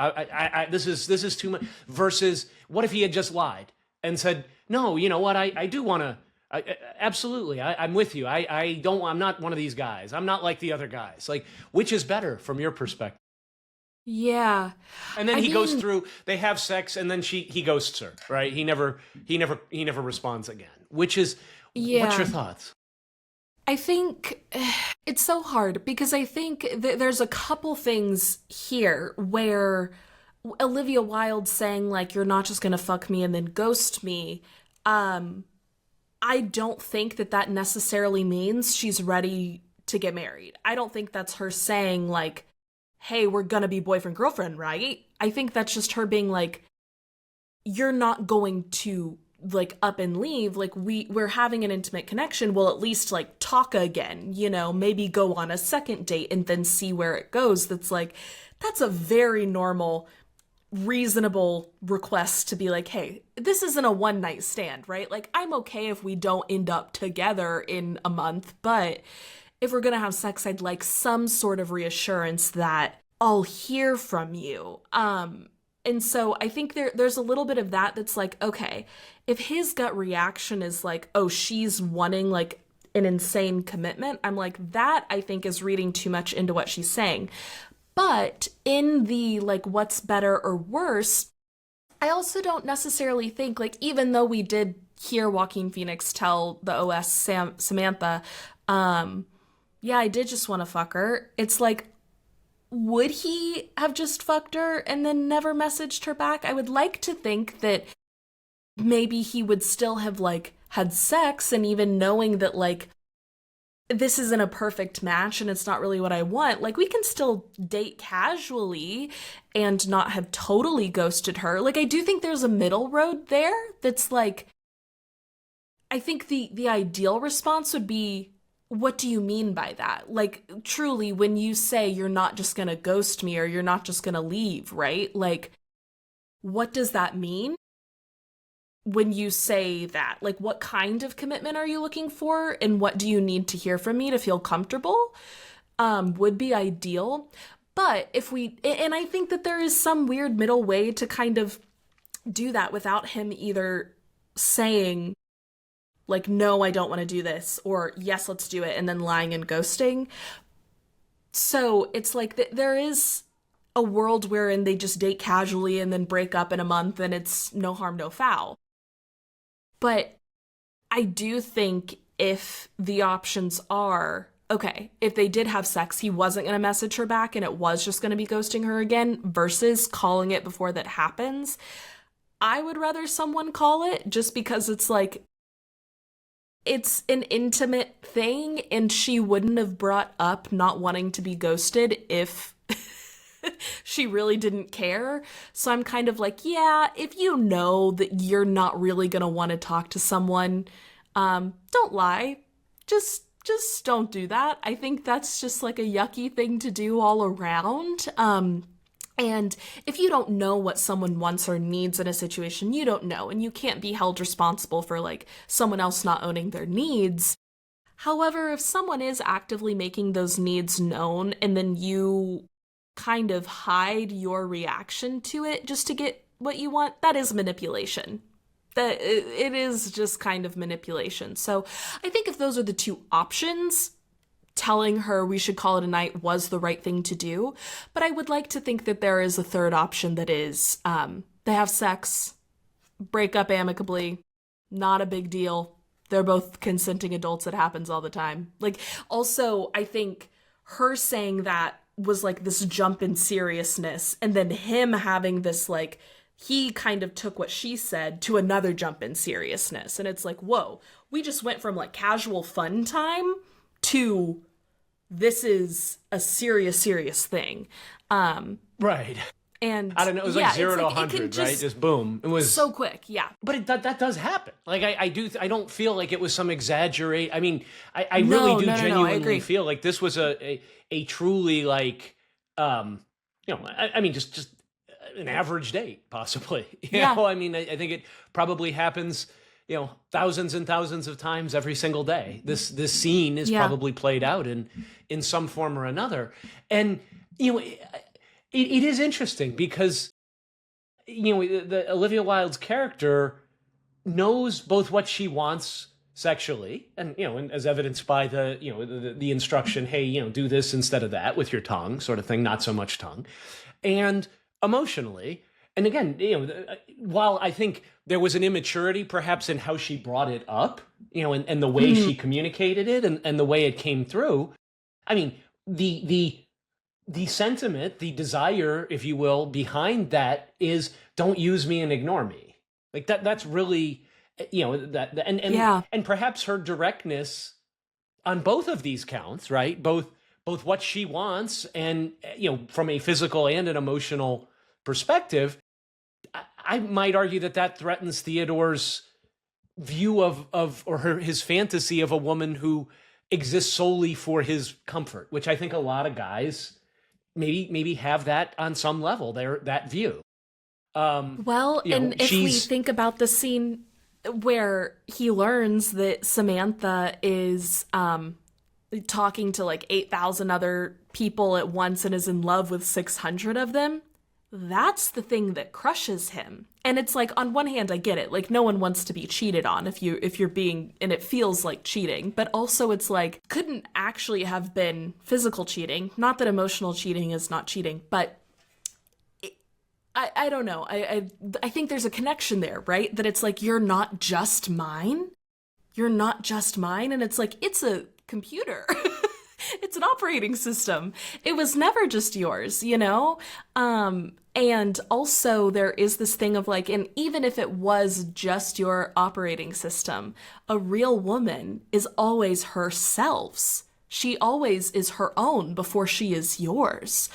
this is too much, versus what if he had just lied and said, no, you know what, I do want to, absolutely, I'm with you. I'm not one of these guys. I'm not like the other guys. Like, which is better from your perspective? Yeah. And then he goes through, they have sex, and then he ghosts her, right? He never responds again. What's your thoughts? I think it's so hard because I think there's a couple things here where Olivia Wilde saying like, you're not just going to fuck me and then ghost me. I don't think that necessarily means she's ready to get married. I don't think that's her saying like, hey, we're going to be boyfriend girlfriend, right? I think that's just her being like, you're not going to like up and leave, like we're having an intimate connection, we'll at least like talk again, maybe go on a second date and then see where it goes. That's a very normal, reasonable request to be like, hey, this isn't a one night stand, right? Like, I'm okay if we don't end up together in a month, but if we're gonna have sex, I'd like some sort of reassurance that I'll hear from you. And so I think there's a little bit of that's like, okay, if his gut reaction is like, oh, she's wanting like an insane commitment, I'm like, that I think is reading too much into what she's saying. But in the like, what's better or worse, I also don't necessarily think like, even though we did hear Joaquin Phoenix tell the OS Samantha, yeah, I did just want to fuck her. It's like, would he have just fucked her and then never messaged her back? I would like to think that maybe he would still have like had sex, and even knowing that like this isn't a perfect match and it's not really what I want, like we can still date casually and not have totally ghosted her. Like, I do think there's a middle road there that's like, I think the ideal response would be, what do you mean by that? Like, truly, when you say you're not just gonna ghost me or you're not just gonna leave, right? Like, what does that mean? when you say that? Like, what kind of commitment are you looking for? And what do you need to hear from me to feel comfortable? Would be ideal. But and I think that there is some weird middle way to kind of do that without him either saying, like, no, I don't want to do this, or yes, let's do it, and then lying and ghosting. So it's like there is a world wherein they just date casually and then break up in a month and it's no harm, no foul. But I do think if the options are, okay, if they did have sex, he wasn't going to message her back and it was just going to be ghosting her again versus calling it before that happens, I would rather someone call it, just because it's like, it's an intimate thing and she wouldn't have brought up not wanting to be ghosted if she really didn't care. So I'm kind of like, yeah, if you know that you're not really going to want to talk to someone, don't lie. Just don't do that. I think that's just like a yucky thing to do all around. And if you don't know what someone wants or needs in a situation, you don't know, and you can't be held responsible for like someone else not owning their needs. However, if someone is actively making those needs known and then you kind of hide your reaction to it just to get what you want, that is manipulation. That it is just kind of manipulation. So I think if those are the two options, telling her we should call it a night was the right thing to do. But I would like to think that there is a third option that is they have sex, break up amicably, not a big deal. They're both consenting adults. It happens all the time. Like, also, I think her saying that was like this jump in seriousness, and then him having this like, he kind of took what she said to another jump in seriousness. And it's like, whoa, we just went from like casual fun time to this is a serious thing. Right. And I don't know, it was like 0 to 100, right? Just boom. It was so quick, yeah. But that does happen. Like, I don't feel like it was some exaggerate. I mean, I really do genuinely feel like this was a truly like, I mean, just an average date, possibly. You know, I mean, I think it probably happens, thousands and thousands of times every single day. This scene is probably played out in some form or another. And, it is interesting because, the Olivia Wilde's character knows both what she wants sexually and, and as evidenced by the instruction, hey, do this instead of that with your tongue sort of thing, not so much tongue, and emotionally. And again, while I think there was an immaturity perhaps in how she brought it up, and the way she communicated it and the way it came through, I mean, the sentiment, the desire, if you will, behind that is don't use me and ignore me. Like that's really, and perhaps her directness on both of these counts, right? Both what she wants and, from a physical and an emotional perspective, I might argue that threatens Theodore's view of his fantasy of a woman who exists solely for his comfort, which I think a lot of guys maybe have that on some level, that view. And if we think about the scene where he learns that Samantha is talking to like 8,000 other people at once and is in love with 600 of them, that's the thing that crushes him. And it's like, on one hand, I get it. Like, no one wants to be cheated on if you're being, and it feels like cheating. But also it's like, couldn't actually have been physical cheating. Not that emotional cheating is not cheating, but I don't know. I think there's a connection there, right? That it's like, you're not just mine. You're not just mine. And it's like, it's a computer. It's an operating system. It was never just yours, And also there is this thing of like, and even if it was just your operating system, a real woman is always herself's. She always is her own before she is yours.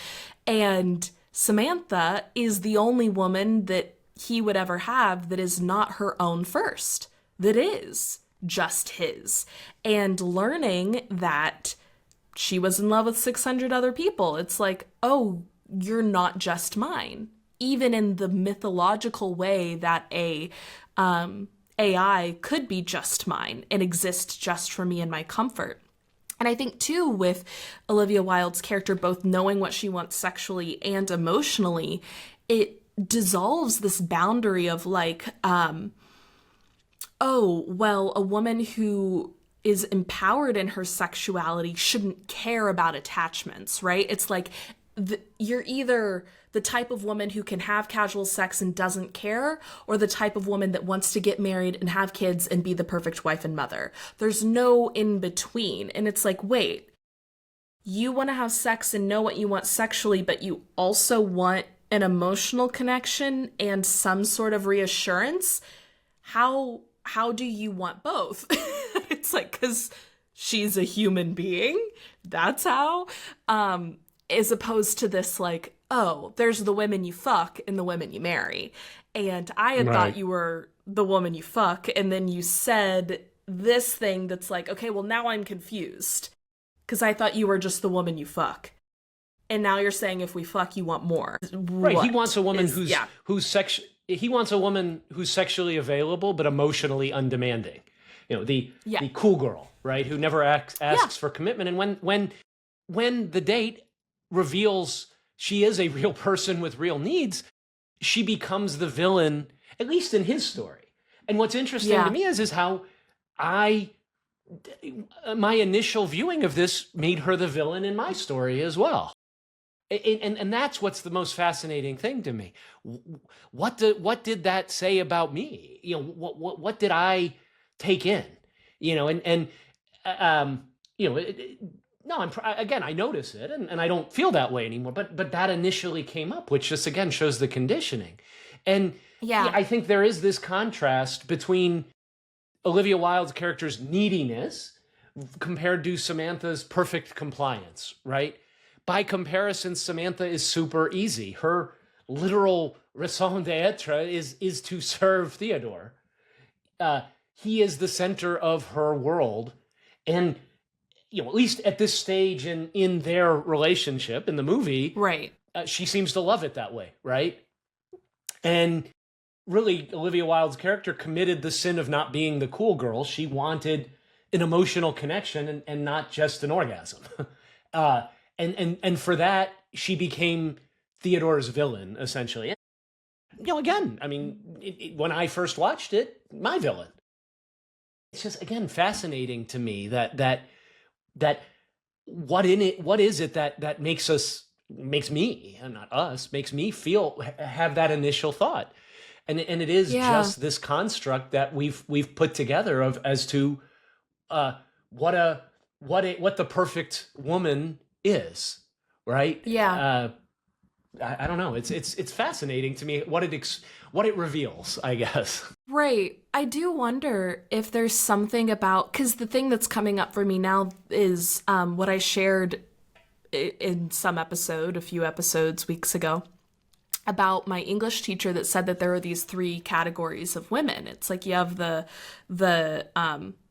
And Samantha is the only woman that he would ever have that is not her own first, that is just his. And learning that she was in love with 600 other people, it's like, oh, you're not just mine. Even in the mythological way that a AI could be just mine and exist just for me and my comfort. And I think, too, with Olivia Wilde's character both knowing what she wants sexually and emotionally, it dissolves this boundary of like, oh, well, a woman who is empowered in her sexuality shouldn't care about attachments, right? It's like you're either the type of woman who can have casual sex and doesn't care, or the type of woman that wants to get married and have kids and be the perfect wife and mother. There's no in between. And it's like, wait, you want to have sex and know what you want sexually, but you also want an emotional connection and some sort of reassurance? How do you want both? It's like, because she's a human being. That's how. As opposed to this, like, oh, there's the women you fuck and the women you marry. And I had thought you were the woman you fuck, and then you said this thing that's like, okay, well, now I'm confused. Because I thought you were just the woman you fuck. And now you're saying if we fuck, you want more. Right. He wants a woman he wants a woman who's sexually available but emotionally undemanding. You know, the cool girl, right? Who never asks for commitment. And when the date reveals she is a real person with real needs, she becomes the villain, at least in his story. And what's interesting to me is how my initial viewing of this made her the villain in my story as well. And that's what's the most fascinating thing to me. What did that say about me? You know, what did I take in? You know, you know, I notice it, and I don't feel that way anymore. But that initially came up, which just again shows the conditioning. And I think there is this contrast between Olivia Wilde's character's neediness compared to Samantha's perfect compliance, right? By comparison, Samantha is super easy. Her literal raison d'etre is to serve Theodore. He is the center of her world. And, you know, at least at this stage in their relationship, in the movie, right? She seems to love it that way, right? And really, Olivia Wilde's character committed the sin of not being the cool girl. She wanted an emotional connection and not just an orgasm. And for that, she became Theodore's villain, essentially. And, you know, again, I mean, when I first watched it, my villain. It's just, again, fascinating to me that what is it that makes me, and not us, makes me have that initial thought. And it is just this construct that we've put together as to what the perfect woman is, right? Yeah. I don't know. It's fascinating to me what it reveals, I guess. Right. I do wonder if there's something about, because the thing that's coming up for me now is what I shared in some episode, a few episodes, weeks ago, about my English teacher that said that there are these three categories of women. It's like you have the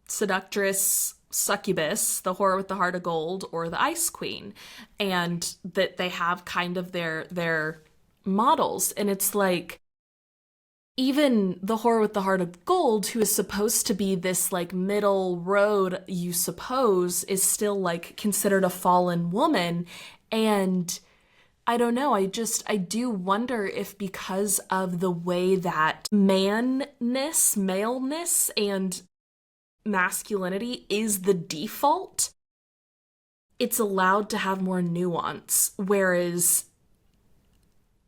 seductress, succubus, the whore with the heart of gold, or the ice queen, and that they have kind of their models. And it's like, even the whore with the heart of gold, who is supposed to be this like middle road, you suppose, is still like considered a fallen woman. And I don't know, I do wonder if because of the way that maleness, and masculinity is the default, it's allowed to have more nuance, whereas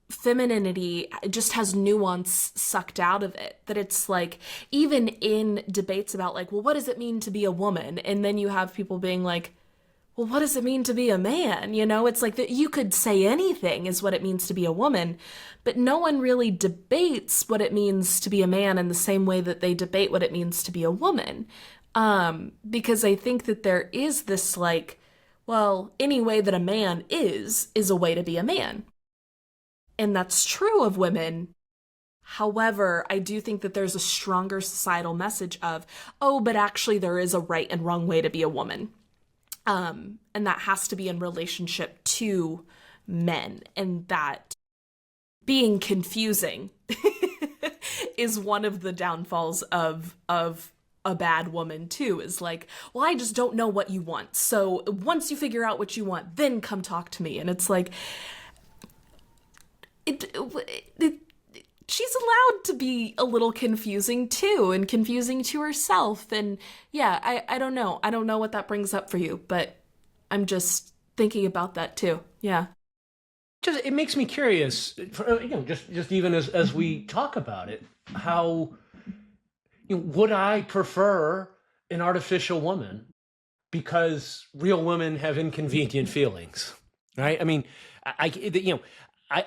femininity just has nuance sucked out of it. That it's like, even in debates about like, well, what does it mean to be a woman? And then you have people being like, well, what does it mean to be a man? You know, it's like that you could say anything is what it means to be a woman, but no one really debates what it means to be a man in the same way that they debate what it means to be a woman. Because I think that there is this like, well, any way that a man is a way to be a man. And that's true of women. However, I do think that there's a stronger societal message of, oh, but actually there is a right and wrong way to be a woman. And that has to be in relationship to men, and that being confusing is one of the downfalls of a bad woman too, is like, well, I just don't know what you want. So once you figure out what you want, then come talk to me. And it's like, she's allowed to be a little confusing too, and confusing to herself. And yeah, I don't know. I don't know what that brings up for you, but I'm just thinking about that too. Yeah. It makes me curious, just even as we talk about it, how, would I prefer an artificial woman because real women have inconvenient feelings, right? I mean, I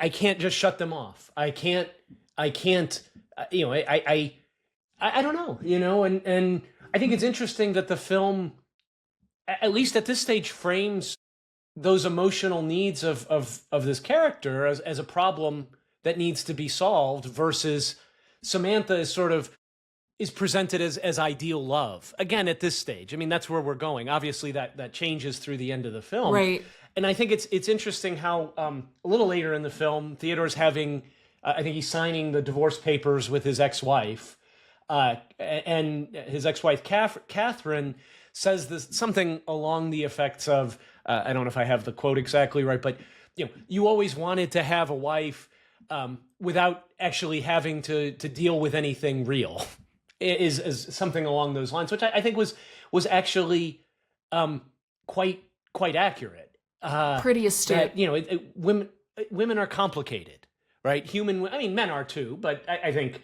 can't just shut them off. I don't know, and I think it's interesting that the film, at least at this stage, frames those emotional needs of this character as a problem that needs to be solved, versus Samantha is presented as ideal love. Again, at this stage, I mean, that's where we're going. Obviously, that changes through the end of the film, right? And I think it's interesting how a little later in the film, Theodore's having, I think he's signing the divorce papers with his ex-wife, and his ex-wife Catherine says something along the effects of, I don't know if I have the quote exactly right, but you always wanted to have a wife without actually having to deal with anything real. Is something along those lines, which I think was actually quite accurate. Pretty astute. That, women are complicated, right? Men are too, but I think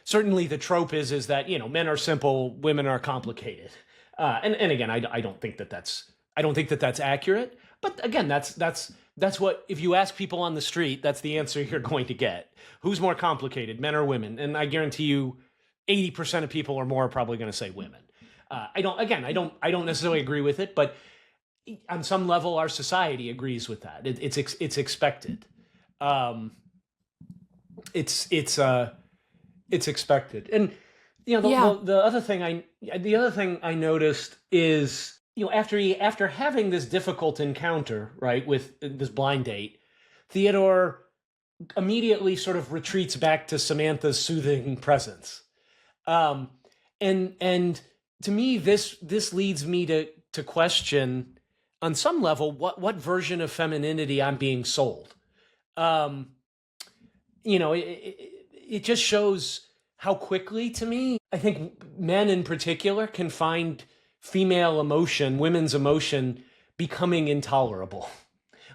certainly the trope is that men are simple, women are complicated. And again, I don't think that's accurate. But again, that's what, if you ask people on the street, that's the answer you're going to get. Who's more complicated, men or women? And I guarantee you, 80% of people or more are probably going to say women. I don't necessarily agree with it, but on some level, our society agrees with that. It's expected. It's expected. And the other thing I noticed is, after having this difficult encounter, right, with this blind date, Theodore immediately sort of retreats back to Samantha's soothing presence. And to me, this leads me to question, on some level, what version of femininity I'm being sold. It just shows how quickly, to me, I think men in particular can find female emotion, women's emotion, becoming intolerable.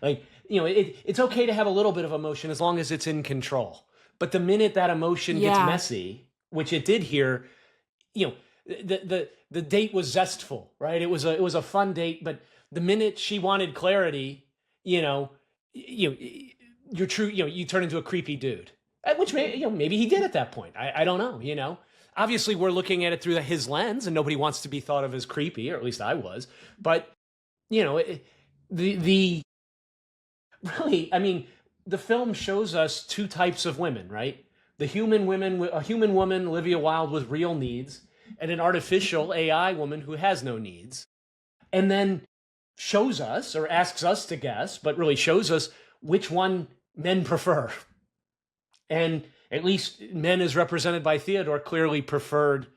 Like, it's okay to have a little bit of emotion as long as it's in control. But the minute that emotion gets messy, which it did here, the date was zestful, right? It was a fun date, but the minute she wanted clarity, you turn into a creepy dude, which maybe he did at that point. I don't know. Obviously, we're looking at it through his lens, and nobody wants to be thought of as creepy, or at least I was. But the film shows us two types of women, right? A human woman, Olivia Wilde, with real needs, and an artificial AI woman who has no needs. And then shows us, or asks us to guess, but really shows us which one men prefer. And at least men, as represented by Theodore, clearly preferred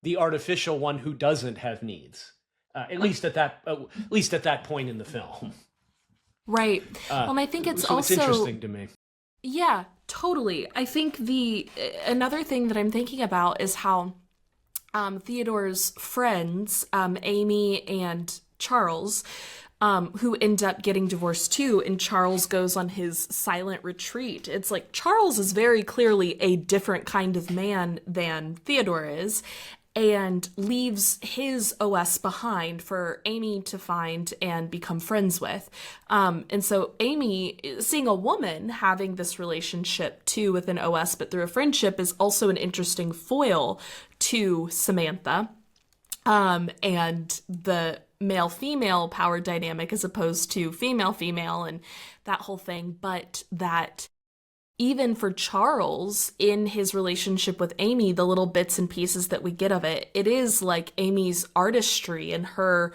the artificial one who doesn't have needs. At least at that point in the film. Right. And I think it's also interesting to me. Yeah, totally. I think another thing that I'm thinking about is how Theodore's friends, Amy and Charles, who end up getting divorced too, and Charles goes on his silent retreat. It's like Charles is very clearly a different kind of man than Theodore is, and leaves his OS behind for Amy to find and become friends with. And so Amy, seeing a woman having this relationship too with an OS, but through a friendship, is also an interesting foil to Samantha. And the male-female power dynamic as opposed to female-female and that whole thing, but that even for Charles in his relationship with Amy, the little bits and pieces that we get of it, it is like Amy's artistry and her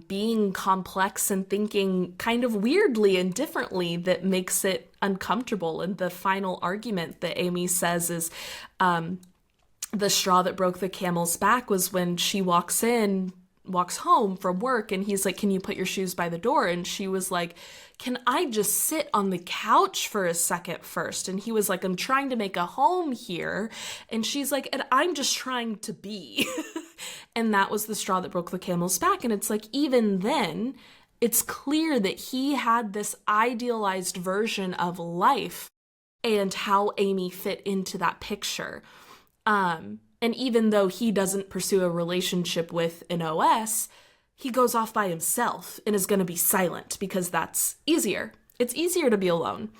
being complex and thinking kind of weirdly and differently that makes it uncomfortable. And the final argument that Amy says is the straw that broke the camel's back was when she walks home from work, and he's like, can you put your shoes by the door? And she was like, can I just sit on the couch for a second first? And he was like, I'm trying to make a home here. And she's like, and I'm just trying to be. And that was the straw that broke the camel's back. And it's like, even then, it's clear that he had this idealized version of life and how Amy fit into that picture. And even though he doesn't pursue a relationship with an OS, he goes off by himself and is going to be silent because that's easier. It's easier to be alone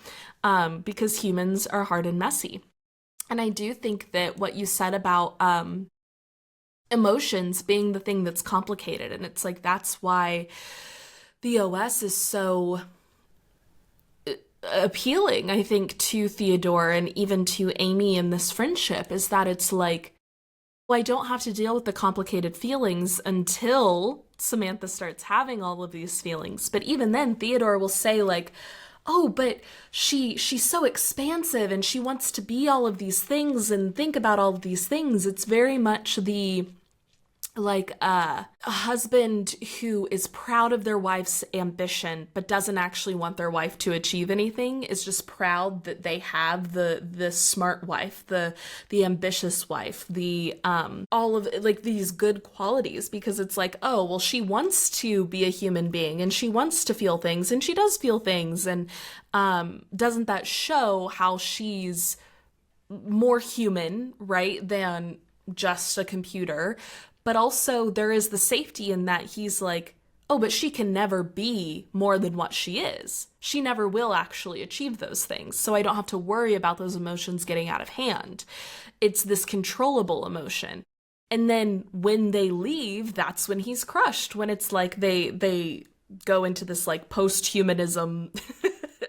because humans are hard and messy. And I do think that what you said about emotions being the thing that's complicated, and it's like that's why the OS is so appealing, I think, to Theodore and even to Amy in this friendship, is that it's like, well, I don't have to deal with the complicated feelings until Samantha starts having all of these feelings. But even then, Theodore will say like, oh, but she's so expansive and she wants to be all of these things and think about all of these things. It's very much the like a husband who is proud of their wife's ambition but doesn't actually want their wife to achieve anything, is just proud that they have the smart wife, the ambitious wife, the all of like these good qualities, because it's like, oh, well, she wants to be a human being and she wants to feel things and she does feel things, and doesn't that show how she's more human, right, than just a computer? But also there is the safety in that he's like, oh, but she can never be more than what she is. She never will actually achieve those things. So I don't have to worry about those emotions getting out of hand. It's this controllable emotion. And then when they leave, that's when he's crushed. When it's like they go into this like post-humanism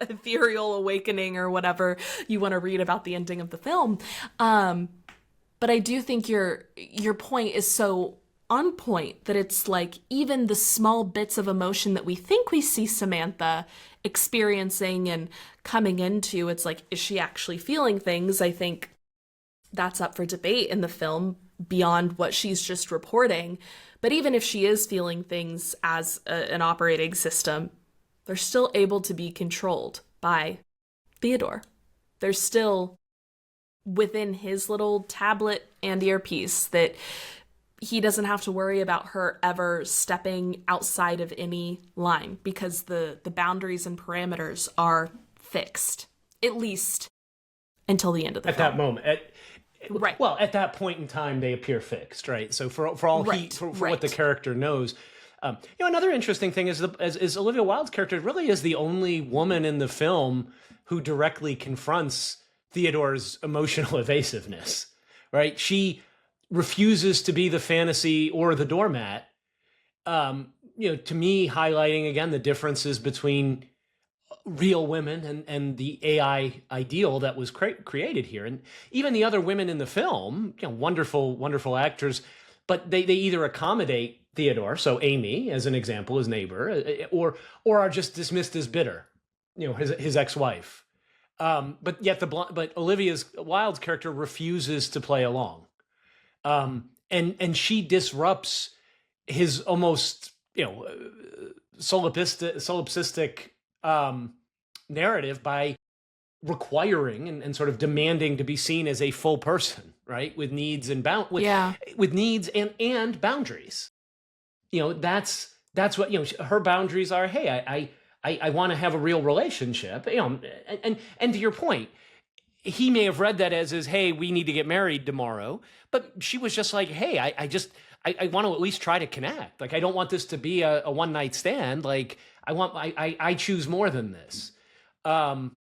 ethereal awakening or whatever you want to read about the ending of the film. But I do think your point is so on point that it's like even the small bits of emotion that we think we see Samantha experiencing and coming into, it's like, is she actually feeling things? I think that's up for debate in the film beyond what she's just reporting. But even if she is feeling things as an operating system, they're still able to be controlled by Theodore. They're still within his little tablet and earpiece that he doesn't have to worry about her ever stepping outside of any line, because the boundaries and parameters are fixed, at least until the end of the film. At that moment. Right. Well, at that point in time, they appear fixed, right? So for all right. for what the character knows. Another interesting thing is Olivia Wilde's character really is the only woman in the film who directly confronts Theodore's emotional evasiveness, right? She refuses to be the fantasy or the doormat. To me, highlighting again the differences between real women and the AI ideal that was created here. And even the other women in the film, wonderful, wonderful actors, but they either accommodate Theodore, so Amy, as an example, his neighbor, or are just dismissed as bitter, his ex-wife. But Olivia Wilde's character refuses to play along. And she disrupts his almost, solipsistic narrative by requiring and sort of demanding to be seen as a full person, right? With needs and with needs and boundaries. That's what, her boundaries are. Hey, I want to have a real relationship, and to your point, he may have read that as hey, we need to get married tomorrow. But she was just like, hey, I want to at least try to connect. Like, I don't want this to be a one night stand. Like, I choose more than this. And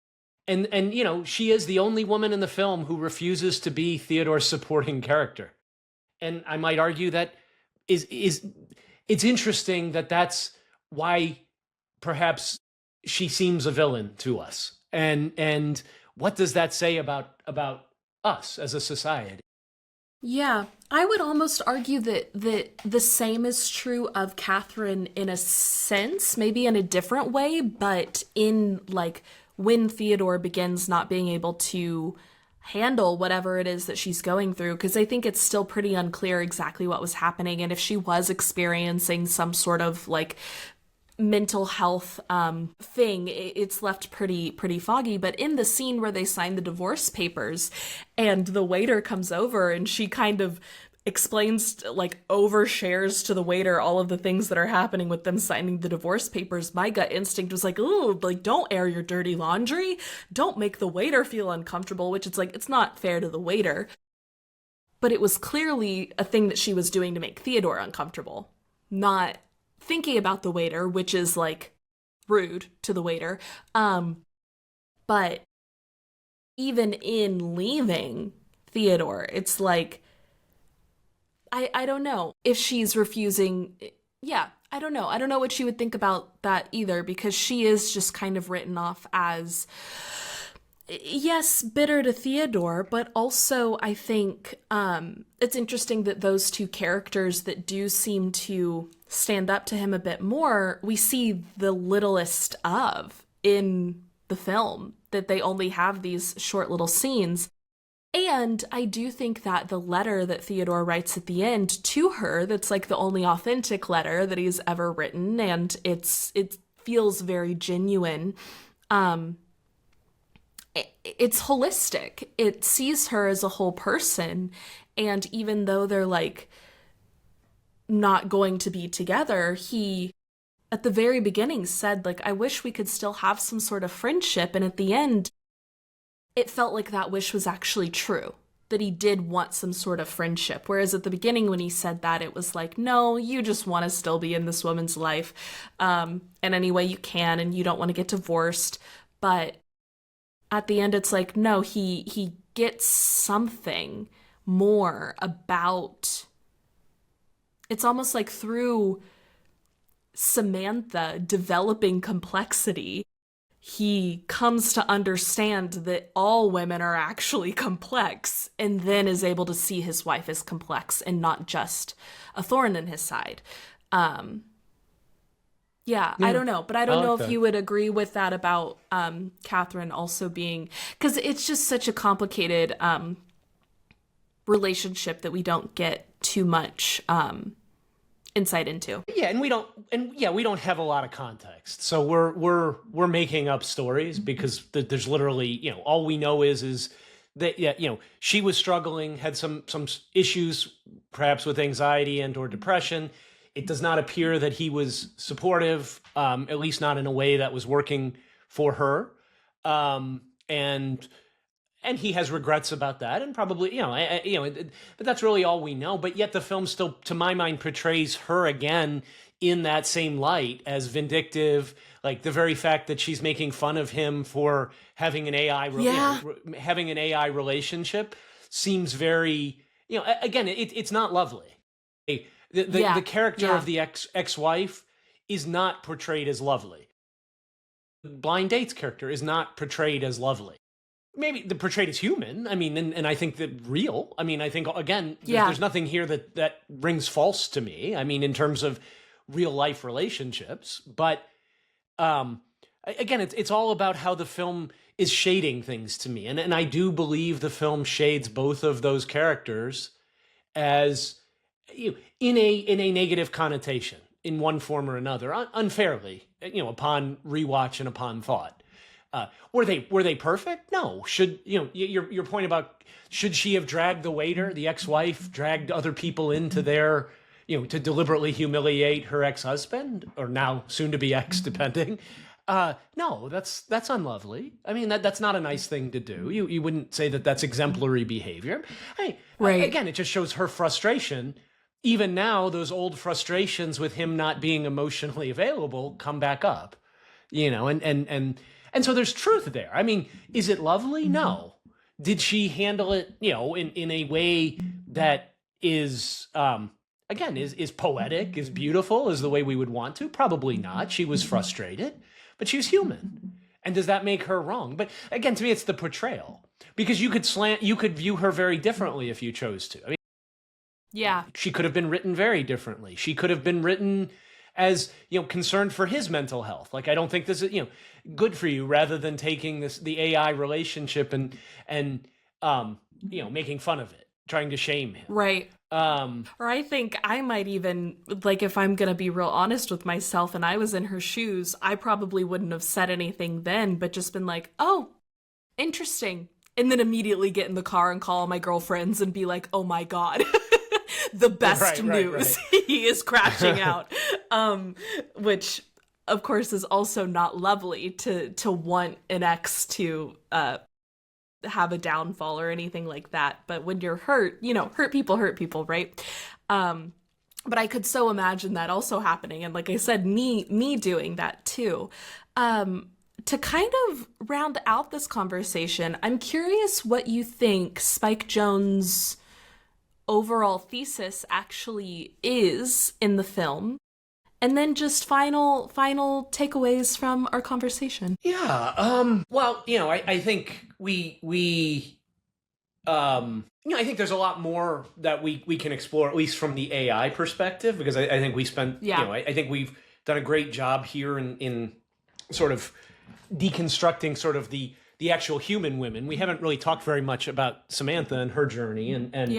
she is the only woman in the film who refuses to be Theodore's supporting character. And I might argue that it's interesting that that's why perhaps she seems a villain to us. And what does that say about us as a society? Yeah, I would almost argue that the same is true of Catherine in a sense, maybe in a different way, but in like when Theodore begins not being able to handle whatever it is that she's going through, because I think it's still pretty unclear exactly what was happening and if she was experiencing some sort of like mental health thing, it's left pretty foggy. But in the scene where they sign the divorce papers and the waiter comes over and she kind of explains, like overshares to the waiter all of the things that are happening with them signing the divorce papers, my gut instinct was like, oh, like don't air your dirty laundry, don't make the waiter feel uncomfortable, which it's like, it's not fair to the waiter. But it was clearly a thing that she was doing to make Theodore uncomfortable, not thinking about the waiter, which is like rude to the waiter. But even in leaving Theodore, it's like, I don't know if she's refusing. Yeah, I don't know. I don't know what she would think about that either, because she is just kind of written off as, yes, bitter to Theodore, but also I think it's interesting that those two characters that do seem to stand up to him a bit more, we see the littlest of in the film, that they only have these short little scenes. And I do think that the letter that Theodore writes at the end to her, that's like the only authentic letter that he's ever written, and it feels very genuine. It's holistic. It sees her as a whole person, and even though they're like not going to be together, he at the very beginning said like, I wish we could still have some sort of friendship, and at the end it felt like that wish was actually true, that he did want some sort of friendship. Whereas at the beginning when he said that, it was like, no, you just want to still be in this woman's life in any way you can, and you don't want to get divorced. But at the end, it's like, no, he gets something more about... It's almost like through Samantha developing complexity, he comes to understand that all women are actually complex, and then is able to see his wife as complex and not just a thorn in his side. Yeah, I don't know, but I don't know if you would agree with that about Catherine also being, because it's just such a complicated relationship that we don't get too much insight into. Yeah, and we don't have a lot of context. So we're making up stories because there's literally, all we know is that she was struggling, had some issues perhaps with anxiety and or depression. It does not appear that he was supportive, at least not in a way that was working for her. And he has regrets about that, and probably, but that's really all we know. But yet the film still, to my mind, portrays her again in that same light as vindictive. Like the very fact that she's making fun of him for having an AI, having an AI relationship seems very, again, it's not lovely. The character of the ex-wife is not portrayed as lovely. Blind Date's character is not portrayed as lovely. Maybe the portrayed as human. I mean, and I think that real. I mean, I think, again, there's nothing here that rings false to me. I mean, in terms of real life relationships. But again, it's all about how the film is shading things to me. And I do believe the film shades both of those characters as in a negative connotation in one form or another, unfairly, upon rewatch and upon thought. Were they perfect? No. Should your point about should she have dragged the waiter, the ex-wife, dragged other people into their to deliberately humiliate her ex-husband, or now soon to be ex, depending? No, that's unlovely. I mean, that's not a nice thing to do. You wouldn't say that that's exemplary behavior. Right. Again, it just shows her frustration. Even now, those old frustrations with him not being emotionally available come back up. And so there's truth there. I mean, is it lovely? No. Did she handle it, in a way that is, again, is poetic, is beautiful, is the way we would want to? Probably not. She was frustrated, but she was human. And does that make her wrong? But again, to me, it's the portrayal, because you could view her very differently if you chose to. I mean, yeah, she could have been written very differently. She could have been written as, concerned for his mental health. Like, I don't think this is, good for you, rather than taking the AI relationship and making fun of it, trying to shame him. Right. Or I think I might even, like, if I'm going to be real honest with myself and I was in her shoes, I probably wouldn't have said anything then, but just been like, oh, interesting. And then immediately get in the car and call my girlfriends and be like, oh my God, the best news. Right. He is crashing out. Which, of course, is also not lovely to want an ex to have a downfall or anything like that. But when you're hurt, hurt people, right? But I could so imagine that also happening. And like I said, me doing that too. To kind of round out this conversation, I'm curious what you think Spike Jonze's overall thesis actually is in the film. And then just final takeaways from our conversation. Yeah. Well, I think I think there's a lot more that we can explore, at least from the AI perspective, because I think we spent, I think we've done a great job here in sort of deconstructing sort of the actual human women. We haven't really talked very much about Samantha and her journey and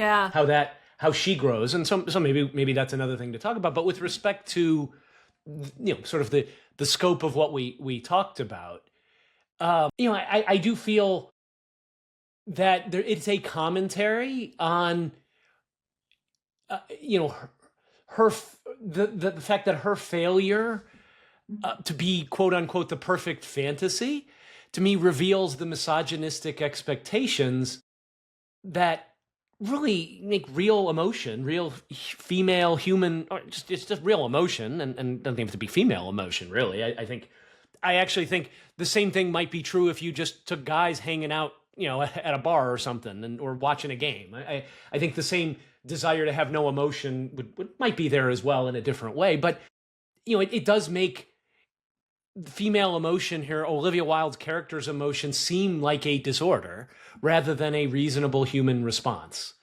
how she grows. And so maybe that's another thing to talk about. But with respect to, sort of the scope of what we talked about, I do feel that it's a commentary on, the fact that her failure to be quote unquote the perfect fantasy, to me, reveals the misogynistic expectations that really make real emotion, real female human, or it's just real emotion, and doesn't have to be female emotion, really. I actually think the same thing might be true if you just took guys hanging out, at a bar or something, or watching a game. I think the same desire to have no emotion might be there as well in a different way. But, it does make female emotion here, Olivia Wilde's character's emotion, seem like a disorder rather than a reasonable human response.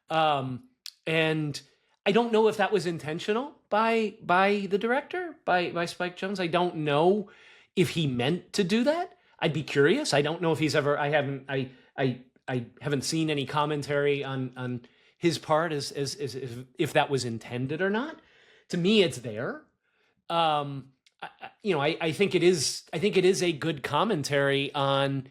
And I don't know if that was intentional by the director, by Spike Jonze. I don't know if he meant to do that. I'd be curious. I don't know if he's ever. I haven't seen any commentary on his part as if that was intended or not. To me, it's there. I think it is. I think it is a good commentary on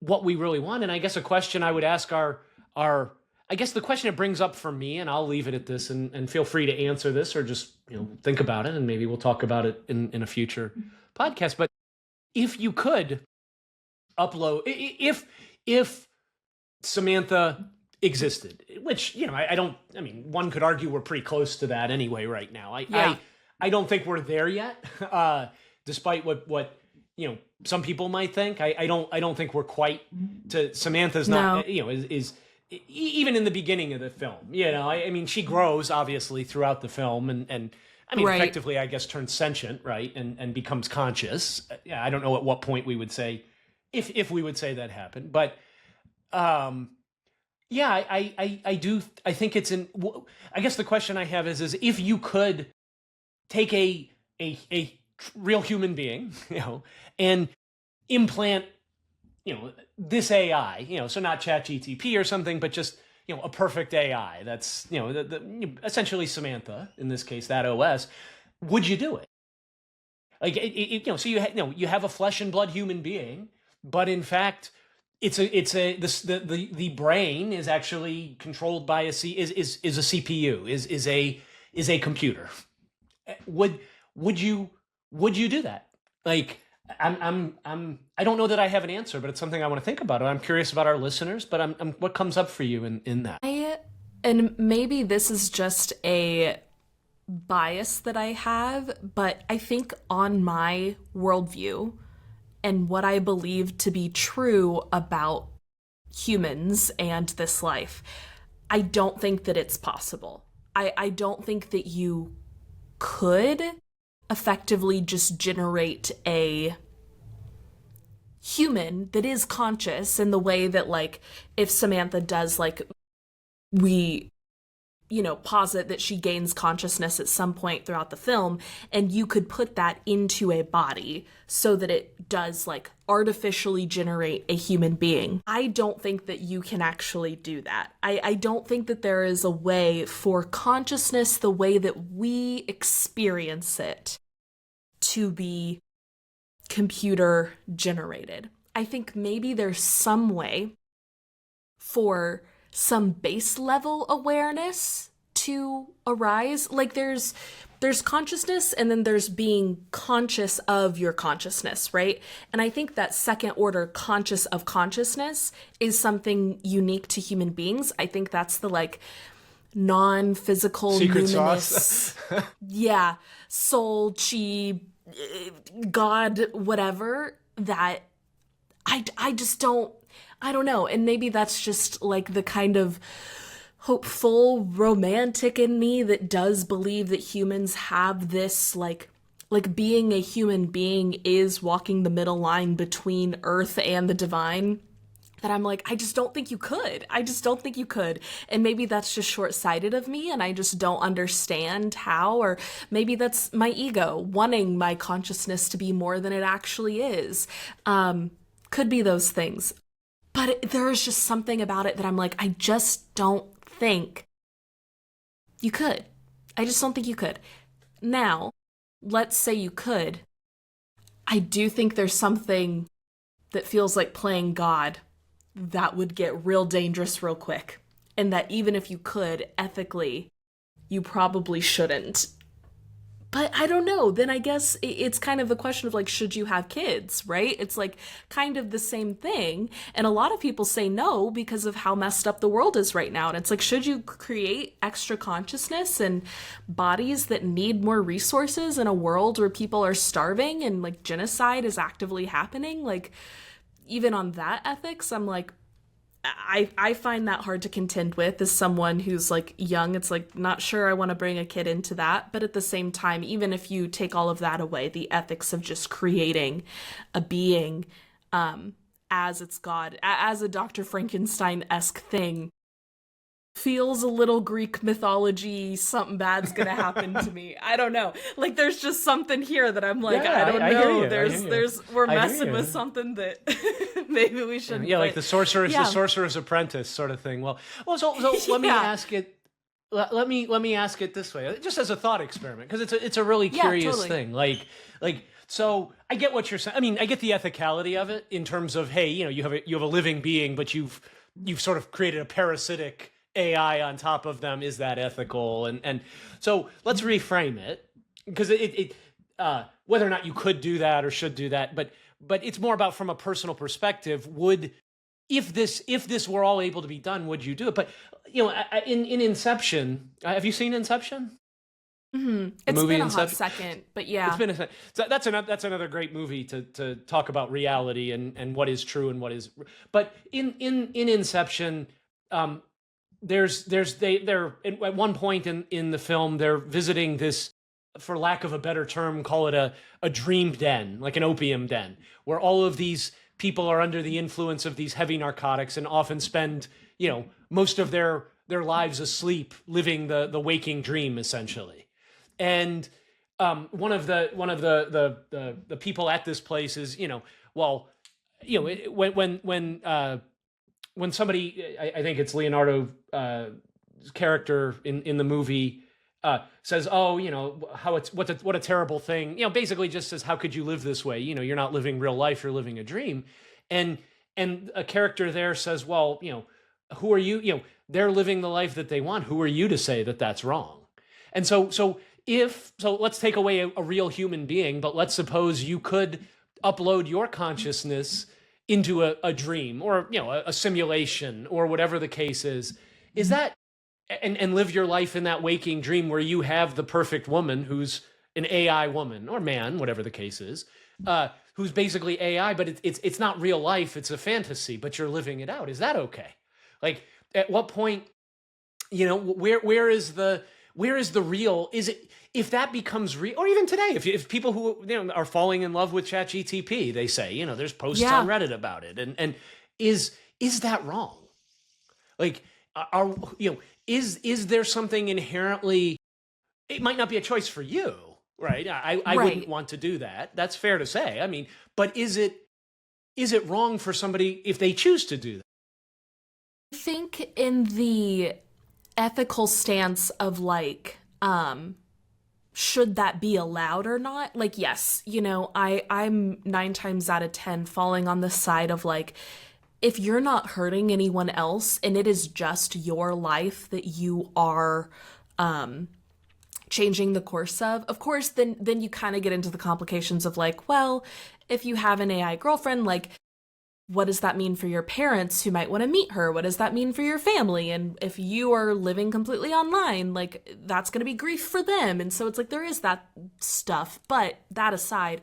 what we really want. And I guess a question I would ask I guess the question it brings up for me, and I'll leave it at this, and feel free to answer this or just think about it, and maybe we'll talk about it in a future podcast. But if you could upload, if Samantha existed, which one could argue we're pretty close to that anyway right now. I don't think we're there yet, despite what some people might think. I don't think we're quite to Samantha's not is even in the beginning of the film. She grows obviously throughout the film and effectively I guess turns sentient, right, and becomes conscious. I don't know at what point we would say if we would say that happened, but I think it's in. I guess the question I have is if you could take a real human being, and implant, this AI, so not ChatGPT or something, but just, a perfect AI that's, essentially Samantha, in this case, that OS, would you do it? Like, so you have a flesh and blood human being, but in fact, the brain is actually controlled by is a CPU, is a computer. Would you do that? Like, I don't know that I have an answer, but it's something I want to think about. I'm curious about our listeners, but what comes up for you in that? And maybe this is just a bias that I have, but I think on my worldview and what I believe to be true about humans and this life, I don't think that it's possible. I don't think that you could effectively just generate a human that is conscious in the way that, like, if Samantha does, like, we, posit that she gains consciousness at some point throughout the film, and you could put that into a body so that it does, like, artificially generate a human being. I don't think that you can actually do that. I don't think that there is a way for consciousness, the way that we experience it, to be computer generated. I think maybe there's some way for some base level awareness to arise. Like there's consciousness, and then there's being conscious of your consciousness, right? And I think that second order conscious of consciousness is something unique to human beings. I think that's the, like, non-physical secret numinous sauce. yeah, soul, chi, God, whatever, that I just don't, I don't know. And maybe that's just, like, the kind of hopeful romantic in me that does believe that humans have this, like being a human being is walking the middle line between earth and the divine, that I'm like, I just don't think you could. I just don't think you could. And maybe that's just short-sighted of me, and I just don't understand how, or maybe that's my ego wanting my consciousness to be more than it actually is. Could be those things. But there's just something about it that I'm like, I just don't think you could. I just don't think you could. Now, let's say you could. I do think there's something that feels like playing God that would get real dangerous real quick. And that even if you could, ethically, you probably shouldn't. But I don't know. Then I guess it's kind of a question of, like, should you have kids, right? It's, like, kind of the same thing. And a lot of people say no because of how messed up the world is right now. And it's like, should you create extra consciousness and bodies that need more resources in a world where people are starving and, like, genocide is actively happening? Like, even on that ethics, I'm like, I find that hard to contend with as someone who's, like, young. It's like, not sure I want to bring a kid into that. But at the same time, even if you take all of that away, the ethics of just creating a being as its God, as a Dr. Frankenstein-esque thing, feels a little Greek mythology, something bad's gonna happen to me. I don't know. Like, there's just something here that I'm like, Yeah, I don't I know. hear you. We're messing with something that maybe we shouldn't. Yeah, like but, the sorcerer's apprentice sort of thing. So let me ask it. Let me ask it this way, just as a thought experiment, because it's a really curious thing. Like so I get what you're saying. I mean, I get the ethicality of it in terms of, hey, you have a living being, but you've sort of created a parasitic AI on top of them. Is that ethical? And so let's reframe it, because it whether or not you could do that or should do that, but it's more about, from a personal perspective, if this were all able to be done, would you do it? But in Inception, have you seen Inception? Mm-hmm. It's been a hot second, but yeah, it's been that's another great movie to talk about reality and what is true and what is. But in Inception, they're at one point in the film, they're visiting this, for lack of a better term, call it a dream den, like an opium den, where all of these people are under the influence of these heavy narcotics and often spend, most of their lives asleep, living the waking dream, essentially. And one of the people at this place is, when somebody, I think it's Leonardo's character in the movie, says, "Oh, what a terrible thing." Basically just says, "How could you live this way? You're not living real life. You're living a dream." And a character there says, "Well, who are you? They're living the life that they want. Who are you to say that that's wrong?" And so let's take away a real human being, but let's suppose you could upload your consciousness into a dream, or a simulation, or whatever the case is that, and live your life in that waking dream where you have the perfect woman who's an AI woman, or man, whatever the case is, who's basically AI, but it's not real life, it's a fantasy, but you're living it out. Is that okay? Like, at what point, where is the where is the real? Is it, if that becomes real, or even today, if people who are falling in love with ChatGTP, they say, there's posts on Reddit about it, and is that wrong? Like, is there something inherently? It might not be a choice for you, right? I wouldn't want to do that. That's fair to say. I mean, but is it wrong for somebody if they choose to do that? I think in the ethical stance of like, should that be allowed or not? Like, yes, I'm 9 times out of 10 falling on the side of like, if you're not hurting anyone else and it is just your life that you are changing the course of course, then you kind of get into the complications of like, well, if you have an AI girlfriend, like, what does that mean for your parents who might want to meet her? What does that mean for your family? And if you are living completely online, like, that's going to be grief for them. And so it's like, there is that stuff. But that aside,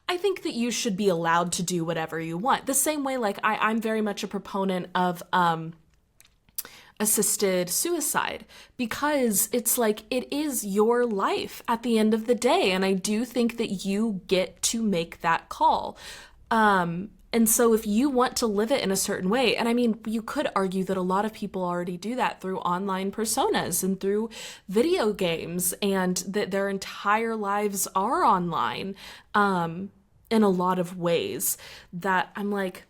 I think that you should be allowed to do whatever you want. The same way, like, I'm very much a proponent of assisted suicide, because it's like, it is your life at the end of the day. And I do think that you get to make that call. And so if you want to live it in a certain way, and I mean, you could argue that a lot of people already do that through online personas and through video games, and that their entire lives are online in a lot of ways, that I'm like,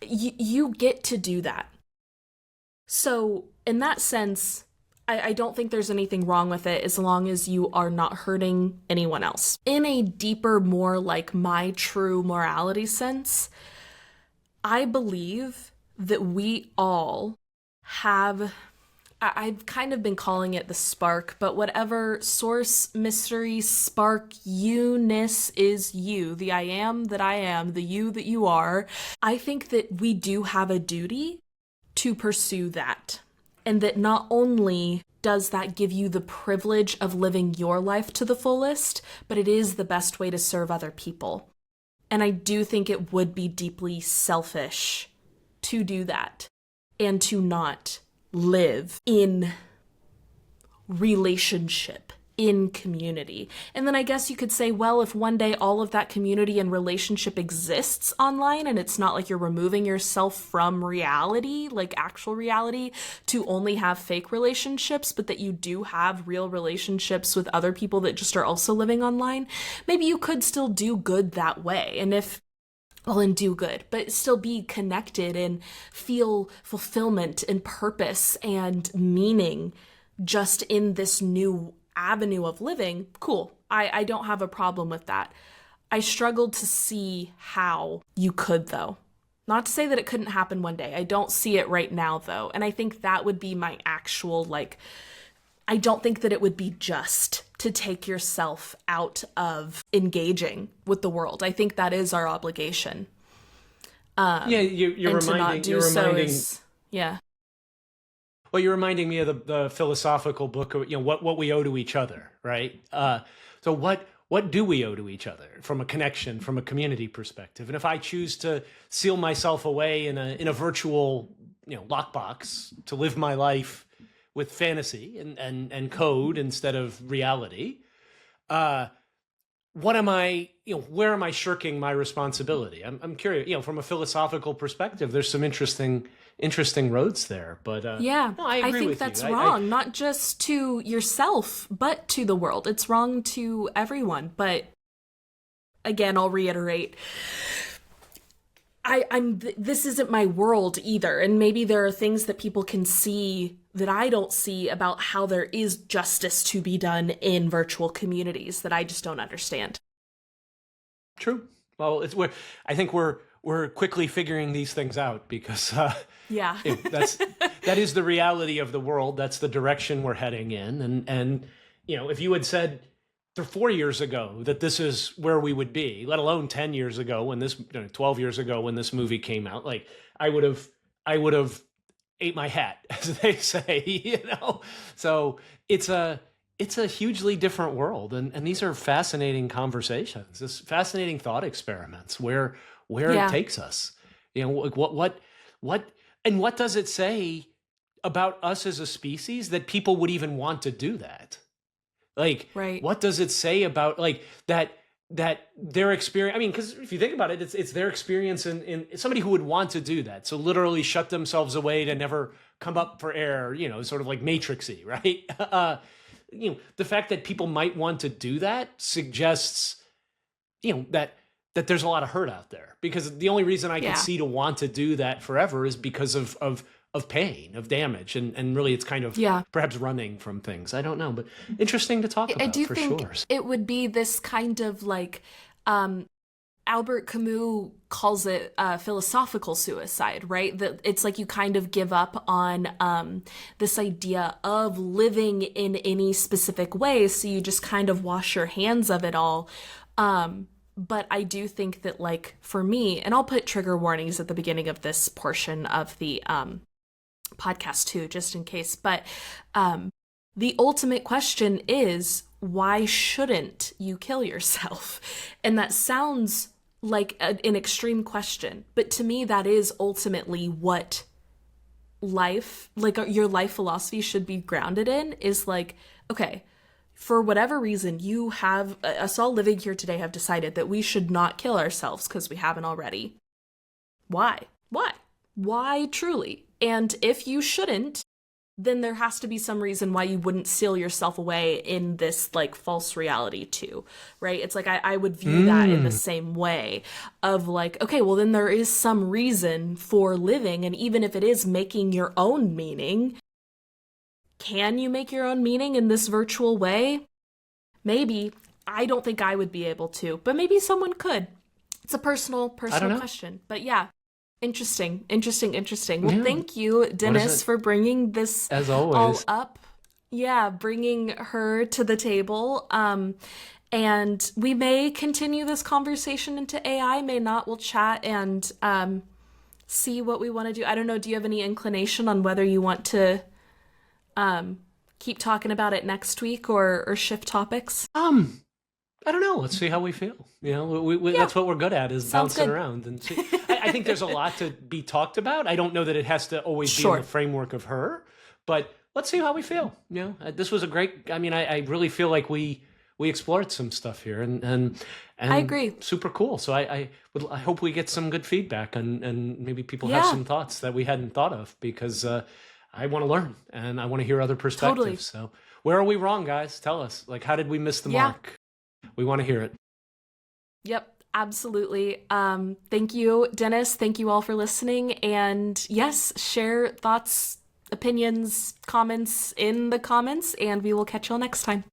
you get to do that. So in that sense, I don't think there's anything wrong with it as long as you are not hurting anyone else. In a deeper, more like my true morality sense, I believe that we all have, I've kind of been calling it the spark, but whatever source, mystery, spark, you-ness is you, the I am that I am, the you that you are. I think that we do have a duty to pursue that. And that not only does that give you the privilege of living your life to the fullest, but it is the best way to serve other people. And I do think it would be deeply selfish to do that and to not live in relationship, in community. And then I guess you could say, well, if one day all of that community and relationship exists online and it's not like you're removing yourself from reality, like actual reality, to only have fake relationships, but that you do have real relationships with other people that just are also living online, maybe you could still do good that way. And do good, but still be connected and feel fulfillment and purpose and meaning just in this new avenue of living. Cool. I don't have a problem with that. I struggled to see how you could, though. Not to say that it couldn't happen one day. I don't see it right now, though. And I think that would be my actual, like, I don't think that it would be just to take yourself out of engaging with the world. I think that is our obligation. You're reminding. Yeah. Well, you're reminding me of the philosophical book, what we owe to each other, right? So what do we owe to each other from a connection, from a community perspective? And if I choose to seal myself away in a virtual, lockbox to live my life with fantasy and code instead of reality, what am I, where am I shirking my responsibility? I'm curious, from a philosophical perspective, there's some interesting roads there, but yeah, no, I agree think with that's you. wrong, not just to yourself, but to the world. It's wrong to everyone. But again, I'll reiterate, this isn't my world either. And maybe there are things that people can see that I don't see about how there is justice to be done in virtual communities that I just don't understand. True. Well, I think we're quickly figuring these things out because that is the reality of the world. That's the direction we're heading in. And if you had said 4 years ago that this is where we would be, let alone 10 years ago when 12 years ago when this movie came out, like I would have ate my hat, as they say, So it's a hugely different world, and these are fascinating conversations, this fascinating thought experiments where it takes us. What does it say about us as a species that people would even want to do that. Like, right. What does it say about like that their experience? I mean, because if you think about it, it's their experience in somebody who would want to do that. So literally shut themselves away to never come up for air, sort of like Matrixy, right? The fact that people might want to do that suggests, that there's a lot of hurt out there, because the only reason I can see to want to do that forever is because of pain, of damage, and really it's kind of perhaps running from things. I don't know, but interesting to talk about. I do for think sure. It would be this kind of like Albert Camus calls it philosophical suicide, right? That it's like you kind of give up on this idea of living in any specific way, so you just kind of wash your hands of it all. But I do think that, like, for me, and I'll put trigger warnings at the beginning of this portion of the podcast too, just in case. But the ultimate question is, why shouldn't you kill yourself? And that sounds like an extreme question, but to me, that is ultimately what life, like your life philosophy should be grounded in, is like, okay, for whatever reason, you have, us all living here today have decided that we should not kill ourselves because we haven't already. Why? Why truly? And if you shouldn't, then there has to be some reason why you wouldn't seal yourself away in this like false reality too, right? It's like I would view that in the same way of like, okay, well then there is some reason for living, and even if it is making your own meaning, can you make your own meaning in this virtual way? Maybe. I don't think I would be able to, but maybe someone could. It's a personal question, but yeah. Interesting. Well, thank you, Dennis, for bringing this as always all up. Yeah, bringing her to the table. And we may continue this conversation into AI, may not. We'll chat and see what we want to do. I don't know. Do you have any inclination on whether you want to keep talking about it next week or shift topics? I don't know. Let's see how we feel. That's what we're good at, is bouncing around. And see. I think there's a lot to be talked about. I don't know that it has to always be in the framework of her, but let's see how we feel. This was a great. I mean, I really feel like we explored some stuff here, and I agree. Super cool. So I hope we get some good feedback, and maybe people have some thoughts that we hadn't thought of, because I want to learn and I want to hear other perspectives. Totally. So where are we wrong, guys? Tell us. Like, how did we miss the mark? We want to hear it. Yep, absolutely. Thank you, Dennis. Thank you all for listening. And yes, share thoughts, opinions, comments in the comments, and we will catch you all next time.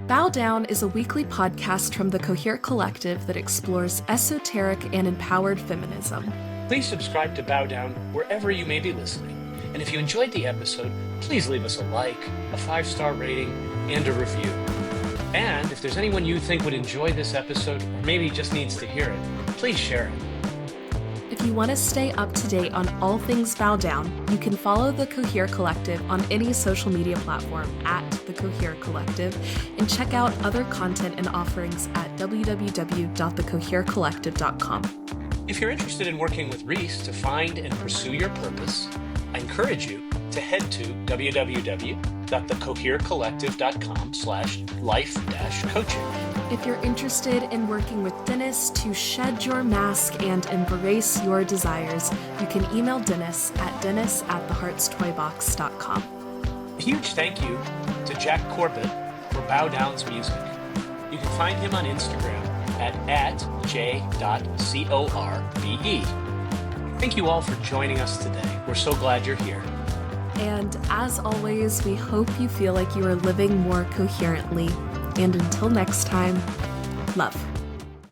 Bow Down is a weekly podcast from the Cohere Collective that explores esoteric and empowered feminism. Please subscribe to Bow Down wherever you may be listening. And if you enjoyed the episode, please leave us a like, a 5-star rating, and a review. And if there's anyone you think would enjoy this episode, or maybe just needs to hear it, please share it. If you want to stay up to date on all things Bow Down, you can follow the Cohere Collective on any social media platform at the Cohere Collective, and check out other content and offerings at www.thecoherecollective.com. If you're interested in working with Reese to find and pursue your purpose, I encourage you to head to www.thecoherecollective.com/life-coaching. If you're interested in working with Dennis to shed your mask and embrace your desires, you can email Dennis at dennis@theheartstoybox.com. A huge thank you to Jack Corbett for Bow Down's music. You can find him on Instagram at j.corbe. Thank you all for joining us today. We're so glad you're here. And as always, we hope you feel like you are living more coherently. And until next time, love.